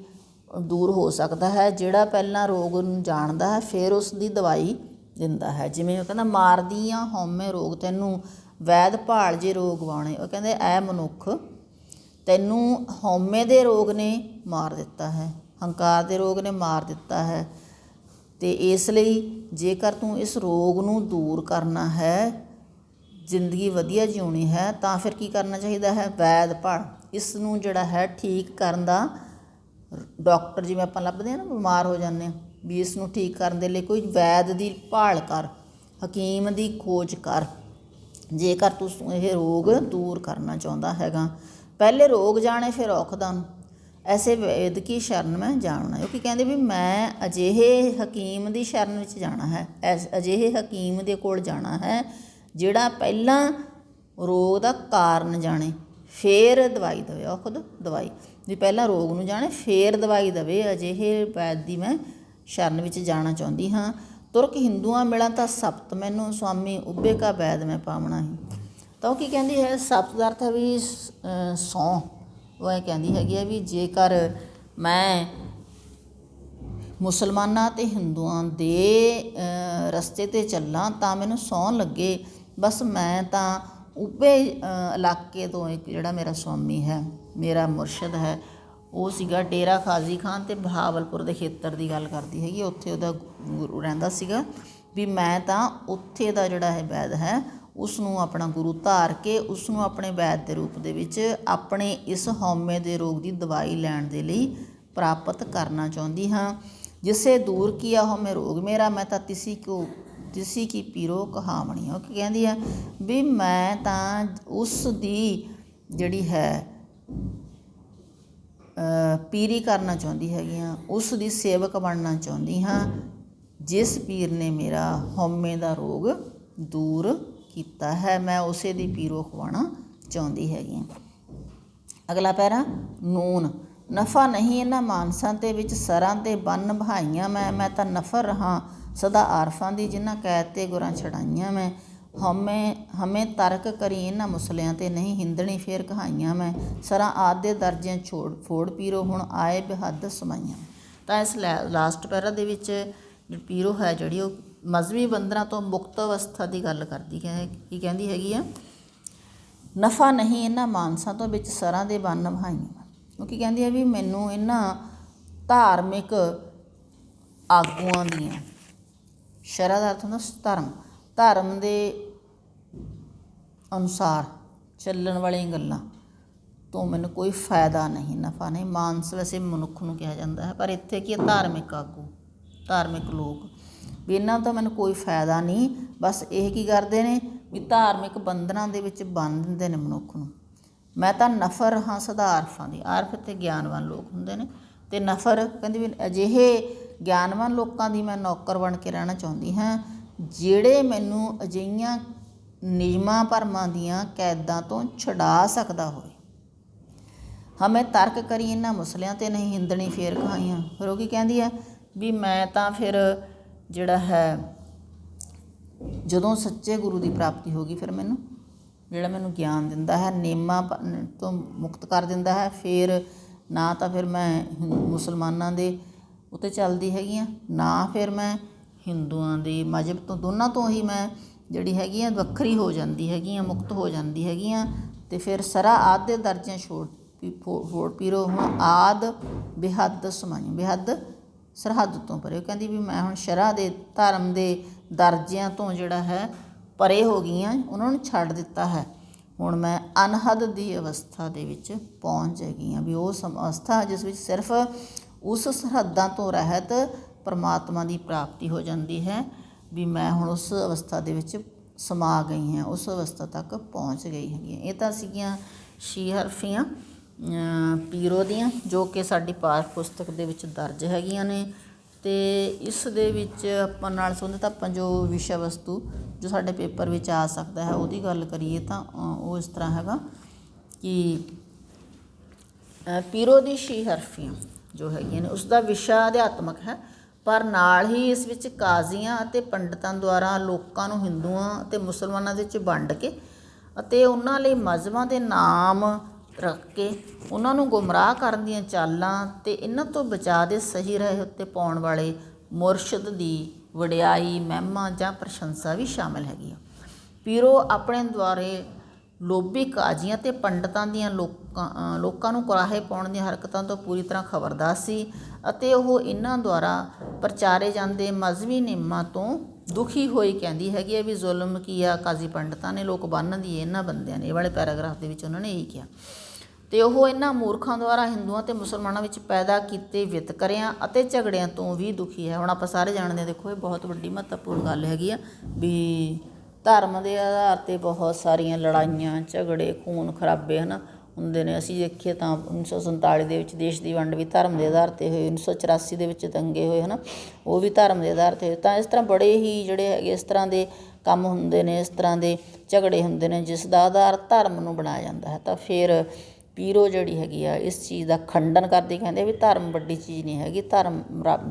ਦੂਰ ਹੋ ਸਕਦਾ ਹੈ, ਜਿਹੜਾ ਪਹਿਲਾਂ ਰੋਗ ਨੂੰ ਜਾਣਦਾ ਹੈ ਫਿਰ ਉਸ ਦੀ ਦਵਾਈ ਦਿੰਦਾ ਹੈ। ਜਿਵੇਂ ਉਹ ਕਹਿੰਦਾ ਮਾਰਦੀਆਂ ਹਉਮੈ ਰੋਗ ਤੈਨੂੰ, ਵੈਦ ਭਾਲ ਜੇ ਰੋਗ ਗਵਾਉਣੇ। ਉਹ ਕਹਿੰਦੇ ਐ ਮਨੁੱਖ ਤੈਨੂੰ ਹਉਮੈ ਦੇ ਰੋਗ ਨੇ ਮਾਰ ਦਿੱਤਾ ਹੈ, ਹੰਕਾਰ ਦੇ ਰੋਗ ਨੇ ਮਾਰ ਦਿੱਤਾ ਹੈ, ਅਤੇ ਇਸ ਲਈ ਜੇਕਰ ਤੂੰ ਇਸ ਰੋਗ ਨੂੰ ਦੂਰ ਕਰਨਾ ਹੈ, ਜ਼ਿੰਦਗੀ ਵਧੀਆ ਜਿਉਣੀ ਹੈ, ਤਾਂ ਫਿਰ ਕੀ ਕਰਨਾ ਚਾਹੀਦਾ ਹੈ, ਵੈਦ ਭਾਲ, ਇਸ ਨੂੰ ਜਿਹੜਾ ਹੈ ਠੀਕ ਕਰਨ ਦਾ ਡਾਕਟਰ, ਜਿਵੇਂ ਆਪਾਂ ਲੱਭਦੇ ਹਾਂ ਨਾ ਬਿਮਾਰ ਹੋ ਜਾਂਦੇ ਹਾਂ, ਵੀ ਇਸ ਨੂੰ ਠੀਕ ਕਰਨ ਦੇ ਲਈ ਕੋਈ ਵੈਦ ਦੀ ਭਾਲ ਕਰ, ਹਕੀਮ ਦੀ ਖੋਜ ਕਰ, ਜੇਕਰ ਤੂੰ ਇਹ ਰੋਗ ਦੂਰ ਕਰਨਾ ਚਾਹੁੰਦਾ ਹੈਗਾ। ਪਹਿਲੇ ਰੋਗ ਜਾਣੇ ਫਿਰ ਔਖਦਾ ਨੂੰ, ਐਸੇ ਵੇਦ ਕੀ ਸ਼ਰਨ ਮੈਂ ਜਾਣਨਾ। ਉਹ ਕੀ ਕਹਿੰਦੇ ਵੀ ਮੈਂ ਅਜਿਹੇ ਹਕੀਮ ਦੀ ਸ਼ਰਨ ਵਿੱਚ ਜਾਣਾ ਹੈ, ਅਜਿਹੇ ਹਕੀਮ ਦੇ ਕੋਲ ਜਾਣਾ ਹੈ ਜਿਹੜਾ ਪਹਿਲਾਂ ਰੋਗ ਦਾ ਕਾਰਨ ਜਾਣੇ ਫਿਰ ਦਵਾਈ ਦੇਵੇ, ਔਖਦ ਦਵਾਈ ਵੀ ਪਹਿਲਾਂ ਰੋਗ ਨੂੰ ਜਾਣੇ ਫਿਰ ਦਵਾਈ ਦੇਵੇ, ਅਜਿਹੇ ਵੈਦ ਦੀ ਮੈਂ ਸ਼ਰਨ ਵਿੱਚ ਜਾਣਾ ਚਾਹੁੰਦੀ ਹਾਂ। ਤੁਰਕ ਹਿੰਦੂਆਂ ਮਿਲਾਂ ਤਾਂ ਸਪਤ ਮੈਨੂੰ, ਸੁਆਮੀ ਉੱਭੇ ਕਾ ਵੈਦ ਮੈਂ ਪਾਵਣਾ ਹੀ। ਤਾਂ ਉਹ ਕੀ ਕਹਿੰਦੀ ਹੈ, ਸਪਤ ਦਾ ਅਰਥ ਹੈ ਵੀ ਸਹੁੰ। ਉਹ ਇਹ ਕਹਿੰਦੀ ਹੈਗੀ ਹੈ ਵੀ ਜੇਕਰ ਮੈਂ ਮੁਸਲਮਾਨਾਂ ਅਤੇ ਹਿੰਦੂਆਂ ਦੇ ਰਸਤੇ 'ਤੇ ਚੱਲਾਂ ਤਾਂ ਮੈਨੂੰ ਸਹੁੰ ਲੱਗੇ, ਬਸ ਮੈਂ ਤਾਂ ਉੱਭੇ ਇਲਾਕੇ ਤੋਂ ਇੱਕ ਜਿਹੜਾ ਮੇਰਾ ਸੁਆਮੀ ਹੈ, ਮੇਰਾ ਮੁਰਸ਼ਿਦ ਹੈ, ਉਹ ਸੀਗਾ ਡੇਰਾ ਖਾਜ਼ੀ ਖਾਨ, ਅਤੇ ਬਹਾਵਲਪੁਰ ਦੇ ਖੇਤਰ ਦੀ ਗੱਲ ਕਰਦੀ ਹੈਗੀ, ਉੱਥੇ ਉਹਦਾ ਗੁਰੂ ਰਹਿੰਦਾ ਸੀਗਾ, ਵੀ ਮੈਂ ਤਾਂ ਉੱਥੇ ਦਾ ਜਿਹੜਾ ਇਹ ਵੈਦ ਹੈ ਉਸ ਨੂੰ ਆਪਣਾ ਗੁਰੂ ਧਾਰ ਕੇ ਉਸ ਨੂੰ ਆਪਣੇ ਵੈਦ ਦੇ ਰੂਪ ਦੇ ਵਿੱਚ ਆਪਣੇ ਇਸ ਹਉਮੈ ਦੇ ਰੋਗ ਦੀ ਦਵਾਈ ਲੈਣ ਦੇ ਲਈ ਪ੍ਰਾਪਤ ਕਰਨਾ ਚਾਹੁੰਦੀ ਹਾਂ। ਜਿਸੇ ਦੂਰ ਕੀਆ ਹਉਮੈ ਰੋਗ ਮੇਰਾ, ਮੈਂ ਤਾਂ ਤਿਸੀ ਕੀ ਪੀਰੋ ਕਹਾਵਣੀ। ਉਹ ਕੀ ਕਹਿੰਦੀ ਆ ਵੀ ਮੈਂ ਤਾਂ ਉਸ ਦੀ ਜਿਹੜੀ ਹੈ ਪੀਰੀ ਕਰਨਾ ਚਾਹੁੰਦੀ ਹੈਗੀ ਹਾਂ, ਉਸ ਦੀ ਸੇਵਕ ਬਣਨਾ ਚਾਹੁੰਦੀ ਹਾਂ ਜਿਸ ਪੀਰ ਨੇ ਮੇਰਾ ਹਉਮੈ ਦਾ ਰੋਗ ਦੂਰ ਕੀਤਾ ਹੈ, ਮੈਂ ਉਸੇ ਦੀ ਪੀਰੋ ਖਵਾਉਣਾ ਚਾਹੁੰਦੀ ਹੈਗੀ ਹਾਂ। ਅਗਲਾ ਪੈਰਾ ਨੂਨ। ਨਫਾ ਨਹੀਂ ਇਹਨਾਂ ਮਾਨਸਾਂ ਦੇ ਵਿੱਚ ਸਰਾਂ ਤੇ ਬੰਨ ਬਹਾਈਆਂ ਮੈਂ ਤਾਂ ਨਫਰ ਰਹਾਂ ਸਦਾ ਆਰਫਾਂ ਦੀ, ਜਿਨ੍ਹਾਂ ਕੈਦ ਤੇ ਗੁਰਾਂ ਛੜਾਈਆਂ ਮੈਂ, ਹਮੇ ਤਰਕ ਕਰੀ ਇਹਨਾਂ ਮੁਸਲਿਆਂ ਤੇ ਨਹੀਂ, ਹਿੰਦਣੀ ਫੇਰ ਕਹਾਈਆਂ ਮੈਂ, ਸਰਾਂ ਆਦਿ ਦੇ ਦਰਜਿਆਂ ਫੋੜ ਪੀਰੋ ਹੁਣ ਆਏ ਬੇਹੱਦ ਸਮਾਈਆਂ। ਤਾਂ ਇਸ ਲਾਸਟ ਪੈਰਾ ਦੇ ਵਿੱਚ ਪੀਰੋ ਹੈ ਜਿਹੜੀ ਉਹ ਮਜ਼ਹਬੀ ਬੰਧਨਾਂ ਤੋਂ ਮੁਕਤ ਅਵਸਥਾ ਦੀ ਗੱਲ ਕਰਦੀ ਹੈ। ਕੀ ਕਹਿੰਦੀ ਹੈਗੀ ਆ, ਨਫਾ ਨਹੀਂ ਇਹਨਾਂ ਮਾਨਸਾਂ ਤੋਂ ਵਿੱਚ ਸਰਾਂ ਦੇ ਬੰਨ ਬਹਾਈਆਂ। ਉਹ ਕੀ ਕਹਿੰਦੀ ਹੈ ਵੀ ਮੈਨੂੰ ਇਹਨਾਂ ਧਾਰਮਿਕ ਆਗੂਆਂ ਦੀਆਂ, ਸ਼ਰ੍ਹਾ ਦਾ ਅਰਥ ਹੁੰਦਾ ਧਰਮ ਦੇ ਅਨੁਸਾਰ ਚੱਲਣ ਵਾਲੀਆਂ ਗੱਲਾਂ ਤੋਂ ਮੈਨੂੰ ਕੋਈ ਫਾਇਦਾ ਨਹੀਂ, ਨਫਾ ਨਹੀਂ। ਮਾਨਸ ਵੈਸੇ ਮਨੁੱਖ ਨੂੰ ਕਿਹਾ ਜਾਂਦਾ ਹੈ, ਪਰ ਇੱਥੇ ਕੀ ਹੈ ਧਾਰਮਿਕ ਆਗੂ, ਧਾਰਮਿਕ ਲੋਕ, ਵੀ ਇਹਨਾਂ ਤੋਂ ਮੈਨੂੰ ਕੋਈ ਫਾਇਦਾ ਨਹੀਂ, ਬਸ ਇਹ ਕੀ ਕਰਦੇ ਨੇ ਵੀ ਧਾਰਮਿਕ ਬੰਧਨਾਂ ਦੇ ਵਿੱਚ ਬੰਨ੍ਹ ਦਿੰਦੇ ਨੇ ਮਨੁੱਖ ਨੂੰ। ਮੈਂ ਤਾਂ ਨਫਰ ਹਾਂ ਸਦਾ ਆਰਫਾਂ ਦੀ, ਆਰਫ ਅਤੇ ਗਿਆਨਵਾਨ ਲੋਕ ਹੁੰਦੇ ਨੇ, ਅਤੇ ਨਫਰ ਕਹਿੰਦੀ ਵੀ ਅਜਿਹੇ ਗਿਆਨਵਾਨ ਲੋਕਾਂ ਦੀ ਮੈਂ ਨੌਕਰ ਬਣ ਕੇ ਰਹਿਣਾ ਚਾਹੁੰਦੀ ਹਾਂ ਜਿਹੜੇ ਮੈਨੂੰ ਅਜਿਹੀਆਂ ਨਿਯਮਾਂ ਭਰਮਾਂ ਦੀਆਂ ਕੈਦਾਂ ਤੋਂ ਛੁਡਾ ਸਕਦਾ ਹੋਵੇ। ਹਮੇ ਤਰਕ ਕਰੀ ਇਹਨਾਂ ਮੁਸਲਿਆਂ 'ਤੇ ਨਹੀਂ, ਹਿੰਦਣੀ ਫੇਰ ਕਹਾਈਆਂ। ਫਿਰ ਉਹ ਕੀ ਕਹਿੰਦੀ ਹੈ ਵੀ ਮੈਂ ਤਾਂ ਫਿਰ ਜਿਹੜਾ ਹੈ ਜਦੋਂ ਸੱਚੇ ਗੁਰੂ ਦੀ ਪ੍ਰਾਪਤੀ ਹੋ ਗਈ, ਫਿਰ ਮੈਨੂੰ ਜਿਹੜਾ ਮੈਨੂੰ ਗਿਆਨ ਦਿੰਦਾ ਹੈ, ਨਿਯਮਾਂ ਤੋਂ ਮੁਕਤ ਕਰ ਦਿੰਦਾ ਹੈ, ਫਿਰ ਨਾ ਤਾਂ ਫਿਰ ਮੈਂ ਮੁਸਲਮਾਨਾਂ ਦੇ ਉੱਤੇ ਚੱਲਦੀ ਹੈਗੀ ਹਾਂ, ਨਾ ਫਿਰ ਮੈਂ ਹਿੰਦੂਆਂ ਦੇ ਮਜ਼ਹਬ ਤੋਂ ਦੋਨਾਂ ਤੋਂ ਹੀ ਮੈਂ ਜਿਹੜੀ ਹੈਗੀ ਆ ਵੱਖਰੀ ਹੋ ਜਾਂਦੀ ਹੈਗੀ ਆ, ਮੁਕਤ ਹੋ ਜਾਂਦੀ ਹੈਗੀ ਆ। ਅਤੇ ਫਿਰ ਸਰਾ ਆਦਿ ਦੇ ਦਰਜਿਆਂ ਛੋੜ ਪੀਰੋ ਹੁਣ ਆਦ ਬੇਹੱਦ ਸਮਾਈ, ਬੇਹੱਦ ਸਰਹੱਦ ਤੋਂ ਪਰੇ। ਉਹ ਕਹਿੰਦੀ ਵੀ ਮੈਂ ਹੁਣ ਸ਼ਰ੍ਹਾ ਦੇ ਧਰਮ ਦੇ ਦਰਜਿਆਂ ਤੋਂ ਜਿਹੜਾ ਹੈ ਪਰੇ ਹੋ ਗਈ ਹਾਂ, ਉਹਨਾਂ ਨੂੰ ਛੱਡ ਦਿੱਤਾ ਹੈ। ਹੁਣ ਮੈਂ ਅਨਹਦ ਦੀ ਅਵਸਥਾ ਦੇ ਵਿੱਚ ਪਹੁੰਚ ਗਈ ਹਾਂ, ਵੀ ਉਸ ਅਵਸਥਾ ਜਿਸ ਵਿੱਚ ਸਿਰਫ ਉਸ ਸਰਹੱਦਾਂ ਤੋਂ ਰਹਿਤ ਪਰਮਾਤਮਾ ਦੀ ਪ੍ਰਾਪਤੀ ਹੋ ਜਾਂਦੀ ਹੈ, ਵੀ ਮੈਂ ਹੁਣ ਉਸ ਅਵਸਥਾ ਦੇ ਵਿੱਚ ਸਮਾ ਗਈ ਹਾਂ, ਉਸ ਅਵਸਥਾ ਤੱਕ ਪਹੁੰਚ ਗਈ ਹੈਗੀ। ਇਹ ਤਾਂ ਸੀਗੀਆਂ ਛੇ ਹਰਫੀਆਂ ਪੀਰੋ ਦੀਆਂ, ਜੋ ਕਿ ਸਾਡੀ ਪਾਠ ਪੁਸਤਕ ਦੇ ਵਿੱਚ ਦਰਜ ਹੈਗੀਆਂ ਨੇ। ਅਤੇ ਇਸ ਦੇ ਵਿੱਚ ਆਪਾਂ ਨਾਲ ਸੰਬੰਧਿਤ ਆਪਾਂ ਜੋ ਵਿਸ਼ਾ ਵਸਤੂ ਜੋ ਸਾਡੇ ਪੇਪਰ ਵਿੱਚ ਆ ਸਕਦਾ ਹੈ ਉਹਦੀ ਗੱਲ ਕਰੀਏ ਤਾਂ ਉਹ ਇਸ ਤਰ੍ਹਾਂ ਹੈਗਾ ਕਿ ਪੀਰੋ ਦੀ ਛੇ ਹਰਫੀਆਂ ਜੋ ਹੈਗੀਆਂ ਨੇ ਉਸ ਦਾ ਵਿਸ਼ਾ ਅਧਿਆਤਮਕ ਹੈ, ਪਰ ਨਾਲ ਹੀ ਇਸ ਵਿੱਚ ਕਾਜ਼ੀਆਂ ਅਤੇ ਪੰਡਤਾਂ ਦੁਆਰਾ ਲੋਕਾਂ ਨੂੰ ਹਿੰਦੂਆਂ ਅਤੇ ਮੁਸਲਮਾਨਾਂ ਦੇ ਵਿੱਚ ਵੰਡ ਕੇ ਅਤੇ ਉਹਨਾਂ ਲਈ ਮਜ਼ਹਬਾਂ ਦੇ ਨਾਮ ਰੱਖ ਕੇ ਉਹਨਾਂ ਨੂੰ ਗੁੰਮਰਾਹ ਕਰਨ ਦੀਆਂ ਚਾਲਾਂ ਅਤੇ ਇਹਨਾਂ ਤੋਂ ਬਚਾਅ ਦੇ ਸਹੀ ਰਾਹ ਉੱਤੇ ਪਾਉਣ ਵਾਲੇ ਮੁਰਸ਼ਦ ਦੀ ਵਡਿਆਈ, ਮਹਿਮਾ ਜਾਂ ਪ੍ਰਸ਼ੰਸਾ ਵੀ ਸ਼ਾਮਿਲ ਹੈਗੀ ਆ। ਪੀਰੋ ਆਪਣੇ ਦੁਆਰੇ ਲੋਭੀ ਕਾਜ਼ੀਆਂ ਅਤੇ ਪੰਡਤਾਂ ਦੀਆਂ ਲੋਕਾਂ ਨੂੰ ਕੁਰਾਹੇ ਪਾਉਣ ਦੀਆਂ ਹਰਕਤਾਂ ਤੋਂ ਪੂਰੀ ਤਰ੍ਹਾਂ ਖਬਰਦਾਰ ਸੀ ਅਤੇ ਉਹ ਇਹਨਾਂ ਦੁਆਰਾ ਪ੍ਰਚਾਰੇ ਜਾਂਦੇ ਮਜ਼ਹਬੀ ਨਿਯਮਾਂ ਤੋਂ ਦੁਖੀ ਹੋਈ ਕਹਿੰਦੀ ਹੈਗੀ ਹੈ ਵੀ ਜ਼ੁਲਮ ਕੀਆ ਕਾਜ਼ੀ ਪੰਡਤਾਂ ਨੇ, ਲੋਕ ਬੰਨ੍ਹ ਦੀਏ ਇਹਨਾਂ ਬੰਦਿਆਂ ਨੇ। ਇਹ ਵਾਲੇ ਪੈਰਾਗ੍ਰਾਫ ਦੇ ਵਿੱਚ ਉਹਨਾਂ ਨੇ ਇਹੀ ਕਿਹਾ। ਅਤੇ ਉਹ ਇਹਨਾਂ ਮੂਰਖਾਂ ਦੁਆਰਾ ਹਿੰਦੂਆਂ ਅਤੇ ਮੁਸਲਮਾਨਾਂ ਵਿੱਚ ਪੈਦਾ ਕੀਤੇ ਵਿਤਕਰਿਆਂ ਅਤੇ ਝਗੜਿਆਂ ਤੋਂ ਵੀ ਦੁਖੀ ਹੈ। ਹੁਣ ਆਪਾਂ ਸਾਰੇ ਜਾਣਦੇ ਹਾਂ, ਦੇਖੋ ਇਹ ਬਹੁਤ ਵੱਡੀ ਮਹੱਤਵਪੂਰਨ ਗੱਲ ਹੈਗੀ ਆ ਵੀ ਧਰਮ ਦੇ ਆਧਾਰ 'ਤੇ ਬਹੁਤ ਸਾਰੀਆਂ ਲੜਾਈਆਂ, ਝਗੜੇ, ਖੂਨ ਖਰਾਬੇ ਹੈ ਨਾ ਹੁੰਦੇ ਨੇ। ਅਸੀਂ ਦੇਖੀਏ ਤਾਂ 1947 ਦੇ ਵਿੱਚ ਦੇਸ਼ ਦੀ ਵੰਡ ਵੀ ਧਰਮ ਦੇ ਆਧਾਰ 'ਤੇ ਹੋਈ, 1984 ਦੇ ਵਿੱਚ ਦੰਗੇ ਹੋਏ ਹੈ ਨਾ, ਉਹ ਵੀ ਧਰਮ ਦੇ ਆਧਾਰ 'ਤੇ ਹੋਏ। ਤਾਂ ਇਸ ਤਰ੍ਹਾਂ ਬੜੇ ਹੀ ਜਿਹੜੇ ਹੈਗੇ ਇਸ ਤਰ੍ਹਾਂ ਦੇ ਕੰਮ ਹੁੰਦੇ ਨੇ, ਇਸ ਤਰ੍ਹਾਂ ਦੇ ਝਗੜੇ ਹੁੰਦੇ ਨੇ ਜਿਸ ਦਾ ਆਧਾਰ ਧਰਮ ਨੂੰ ਬਣਾਇਆ ਜਾਂਦਾ ਹੈ। ਤਾਂ ਫਿਰ ਪੀਰੋ ਜਿਹੜੀ ਹੈਗੀ ਆ ਇਸ ਚੀਜ਼ ਦਾ ਖੰਡਨ ਕਰਦੀ, ਕਹਿੰਦੇ ਵੀ ਧਰਮ ਵੱਡੀ ਚੀਜ਼ ਨਹੀਂ ਹੈਗੀ, ਧਰਮ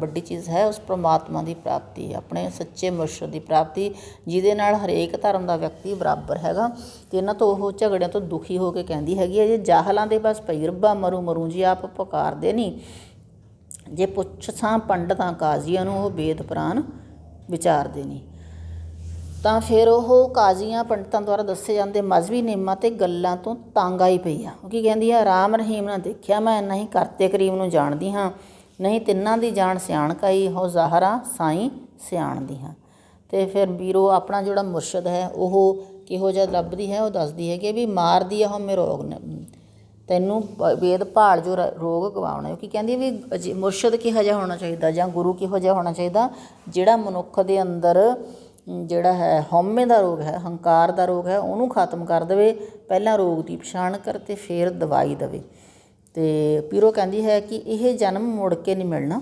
ਵੱਡੀ ਚੀਜ਼ ਹੈ ਉਸ ਪਰਮਾਤਮਾ ਦੀ ਪ੍ਰਾਪਤੀ, ਆਪਣੇ ਸੱਚੇ ਮੁਰਸ਼ਦ ਦੀ ਪ੍ਰਾਪਤੀ, ਜਿਹਦੇ ਨਾਲ ਹਰੇਕ ਧਰਮ ਦਾ ਵਿਅਕਤੀ ਬਰਾਬਰ ਹੈਗਾ। ਅਤੇ ਇਹਨਾਂ ਤੋਂ ਉਹ ਝਗੜਿਆਂ ਤੋਂ ਦੁਖੀ ਹੋ ਕੇ ਕਹਿੰਦੀ ਹੈਗੀ ਹੈ, ਜੇ ਜਾਹਲਾਂ ਦੇ ਬਸ ਪਈ ਰੱਬਾ ਮਰੂ ਮਰੂ ਜੀ ਆਪ ਪੁਕਾਰਦੇ ਨਹੀਂ, ਜੇ ਪੁੱਛਾਂ ਪੰਡਤਾਂ ਕਾਜ਼ੀਆਂ ਨੂੰ ਉਹ ਵੇਦ ਪੁਰਾਨ ਵਿਚਾਰਦੇ ਨਹੀਂ। ਤਾਂ ਫਿਰ ਉਹ ਕਾਜ਼ੀਆਂ ਪੰਡਤਾਂ ਦੁਆਰਾ ਦੱਸੇ ਜਾਂਦੇ ਮਜ਼ਹਬੀ ਨਿਯਮਾਂ ਅਤੇ ਗੱਲਾਂ ਤੋਂ ਤੰਗ ਆਈ ਪਈ ਆ। ਉਹ ਕੀ ਕਹਿੰਦੀ ਆ, ਰਾਮ ਰਹੀਮ ਨਾ ਦੇਖਿਆ ਮੈਂ, ਨਹੀਂ ਕਰਤੇ ਕਰੀਮ ਨੂੰ ਜਾਣਦੀ ਹਾਂ, ਨਹੀਂ ਤਿੰਨਾਂ ਦੀ ਜਾਣ ਸਿਆਣ ਕਾਈ, ਹੋ ਜ਼ਾਹਰਾ ਸਾਈਂ ਸਿਆਣਦੀ ਹਾਂ। ਅਤੇ ਫਿਰ ਪੀਰੋ ਆਪਣਾ ਜਿਹੜਾ ਮੁਰਸ਼ਦ ਹੈ ਉਹ ਕਿਹੋ ਜਿਹਾ ਲੱਭਦੀ ਹੈ, ਉਹ ਦੱਸਦੀ ਹੈਗੀ ਵੀ ਮਾਰਦੀ ਆ ਹਉਮੈ ਰੋਗ ਨੇ ਤੈਨੂੰ ਵੇਦ ਭਾਲ ਜੋ ਰੋਗ ਗਵਾਉਣਾ। ਉਹ ਕੀ ਕਹਿੰਦੀ ਵੀ ਮੁਰਸ਼ਦ ਕਿਹੋ ਜਿਹਾ ਹੋਣਾ ਚਾਹੀਦਾ ਜਾਂ ਗੁਰੂ ਕਿਹੋ ਜਿਹਾ ਹੋਣਾ ਚਾਹੀਦਾ, ਜਿਹੜਾ ਮਨੁੱਖ ਦੇ ਅੰਦਰ ਜਿਹੜਾ ਹੈ ਹਉਮੈ ਦਾ ਰੋਗ ਹੈ, ਹੰਕਾਰ ਦਾ ਰੋਗ ਹੈ, ਉਹਨੂੰ ਖਤਮ ਕਰ ਦੇਵੇ। ਪਹਿਲਾਂ ਰੋਗ ਦੀ ਪਛਾਣ ਕਰ ਅਤੇ ਫਿਰ ਦਵਾਈ ਦੇਵੇ। ਅਤੇ ਪੀਰੋ ਕਹਿੰਦੀ ਹੈ ਕਿ ਇਹ ਜਨਮ ਮੁੜ ਕੇ ਨਹੀਂ ਮਿਲਣਾ,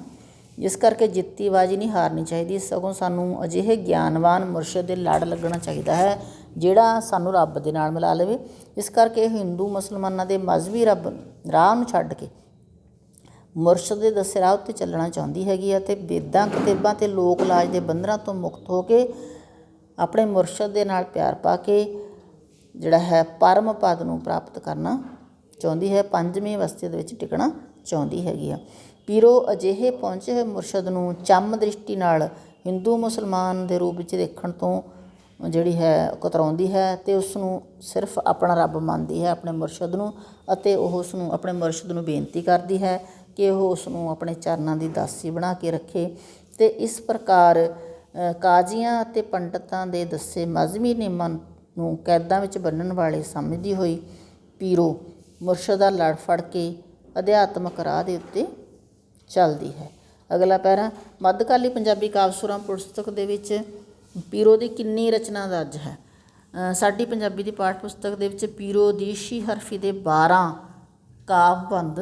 ਜਿਸ ਕਰਕੇ ਜਿੱਤੀ ਬਾਜੀ ਨਹੀਂ ਹਾਰਨੀ ਚਾਹੀਦੀ, ਸਗੋਂ ਸਾਨੂੰ ਅਜਿਹੇ ਗਿਆਨਵਾਨ ਮੁਰਸ਼ਦ ਦੇ ਲੜ ਲੱਗਣਾ ਚਾਹੀਦਾ ਹੈ ਜਿਹੜਾ ਸਾਨੂੰ ਰੱਬ ਦੇ ਨਾਲ ਮਿਲਾ ਲਵੇ। ਇਸ ਕਰਕੇ ਇਹ ਹਿੰਦੂ ਮੁਸਲਮਾਨਾਂ ਦੇ ਮਜ਼ਹਬੀ ਰੱਬ ਰਾਹ ਨੂੰ ਛੱਡ ਕੇ ਮੁਰਸ਼ਦ ਦੇ ਦੱਸੇ ਰਾਹ ਉੱਤੇ ਚੱਲਣਾ ਚਾਹੁੰਦੀ ਹੈਗੀ ਆ ਅਤੇ ਵੇਦਾਂ ਕਿਤਾਬਾਂ ਅਤੇ ਲੋਕ ਲਾਜ ਦੇ ਬੰਧਨਾਂ ਤੋਂ ਮੁਕਤ ਹੋ ਕੇ ਆਪਣੇ ਮੁਰਸ਼ਦ ਦੇ ਨਾਲ ਪਿਆਰ ਪਾ ਕੇ ਜਿਹੜਾ ਹੈ ਪਰਮ ਪਦ ਨੂੰ ਪ੍ਰਾਪਤ ਕਰਨਾ ਚਾਹੁੰਦੀ ਹੈ, ਪੰਜਵੀਂ ਅਵਸਥਾ ਦੇ ਵਿੱਚ ਟਿਕਣਾ ਚਾਹੁੰਦੀ ਹੈਗੀ ਆ। ਪੀਰੋ ਅਜਿਹੇ ਪਹੁੰਚੇ ਹੋਏ ਮੁਰਸ਼ਦ ਨੂੰ ਚੰਮ ਦ੍ਰਿਸ਼ਟੀ ਨਾਲ ਹਿੰਦੂ ਮੁਸਲਮਾਨ ਦੇ ਰੂਪ ਵਿੱਚ ਦੇਖਣ ਤੋਂ ਜਿਹੜੀ ਹੈ ਕਤਰਾਉਂਦੀ ਹੈ ਅਤੇ ਉਸ ਨੂੰ ਸਿਰਫ ਆਪਣਾ ਰੱਬ ਮੰਨਦੀ ਹੈ, ਆਪਣੇ ਮੁਰਸ਼ਦ ਨੂੰ, ਅਤੇ ਉਹ ਉਸ ਨੂੰ ਆਪਣੇ ਮੁਰਸ਼ਦ ਨੂੰ ਬੇਨਤੀ ਕਰਦੀ ਹੈ ਕਿ ਉਹ ਉਸ ਨੂੰ ਆਪਣੇ ਚਰਨਾਂ ਦੀ ਦਾਸੀ ਬਣਾ ਕੇ ਰੱਖੇ। ਅਤੇ ਇਸ ਪ੍ਰਕਾਰ ਕਾਜ਼ੀਆਂ ਅਤੇ ਪੰਡਤਾਂ ਦੇ ਦੱਸੇ ਮਜ਼ਹਬੀ ਨਿਯਮਾਂ ਨੂੰ ਕੈਦਾਂ ਵਿੱਚ ਬੰਨ੍ਹਣ ਵਾਲੇ ਸਮਝਦੀ ਹੋਈ ਪੀਰੋ ਮੁਰਸ਼ਦ ਦਾ ਲੜ ਫੜ ਕੇ ਅਧਿਆਤਮਕ ਰਾਹ ਦੇ ਉੱਤੇ ਚੱਲਦੀ ਹੈ। ਅਗਲਾ ਪੈਰਾ, ਮੱਧਕਾਲੀ ਪੰਜਾਬੀ ਕਾਵਿ-ਸੁਰਾਂ ਪੁਸਤਕ ਦੇ ਵਿੱਚ ਪੀਰੋ ਦੀ ਕਿੰਨੀ ਰਚਨਾ ਦਰਜ ਹੈ? ਸਾਡੀ ਪੰਜਾਬੀ ਦੀ ਪਾਠ ਪੁਸਤਕ ਦੇ ਵਿੱਚ ਪੀਰੋ ਦੀ ਛੇ ਹਰਫੀ ਦੇ 12 ਕਾਵਿ-ਬੰਧ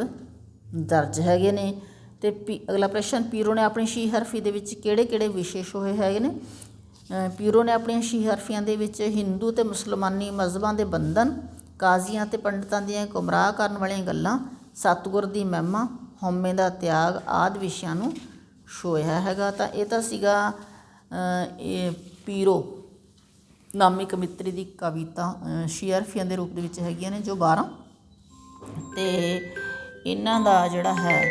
ਦਰਜ ਹੈਗੇ ਨੇ। ਅਤੇ ਅਗਲਾ ਪ੍ਰਸ਼ਨ, ਪੀਰੋ ਨੇ ਆਪਣੀ ਛੇ ਹਰਫੀ ਦੇ ਵਿੱਚ ਕਿਹੜੇ ਕਿਹੜੇ ਵਿਸ਼ੇਸ਼ ਹੋਏ ਹੈਗੇ ਨੇ? ਪੀਰੋ ਨੇ ਆਪਣੀਆਂ ਛੇ ਹਰਫੀਆਂ ਦੇ ਵਿੱਚ ਹਿੰਦੂ ਅਤੇ ਮੁਸਲਮਾਨੀ ਮਜ਼ਹਬਾਂ ਦੇ ਬੰਧਨ, ਕਾਜ਼ੀਆਂ ਅਤੇ ਪੰਡਤਾਂ ਦੀਆਂ ਗੁੰਮਰਾਹ ਕਰਨ ਵਾਲੀਆਂ ਗੱਲਾਂ, ਸਤਿਗੁਰ ਦੀ ਮਹਿਮਾ, ਹਉਮੈ ਦਾ ਤਿਆਗ ਆਦਿ ਵਿਸ਼ਿਆਂ ਨੂੰ ਛੋਹਿਆ ਹੈਗਾ। ਤਾਂ ਇਹ ਤਾਂ ਸੀਗਾ ਇਹ ਪੀਰੋ ਨਾਮੀ ਕਵਿੱਤਰੀ ਦੀ ਕਵਿਤਾ ਛੇ ਹਰਫੀਆਂ ਦੇ ਰੂਪ ਦੇ ਵਿੱਚ ਹੈਗੀਆਂ ਨੇ ਜੋ 12, ਅਤੇ ਇਹਨਾਂ ਦਾ ਜਿਹੜਾ ਹੈ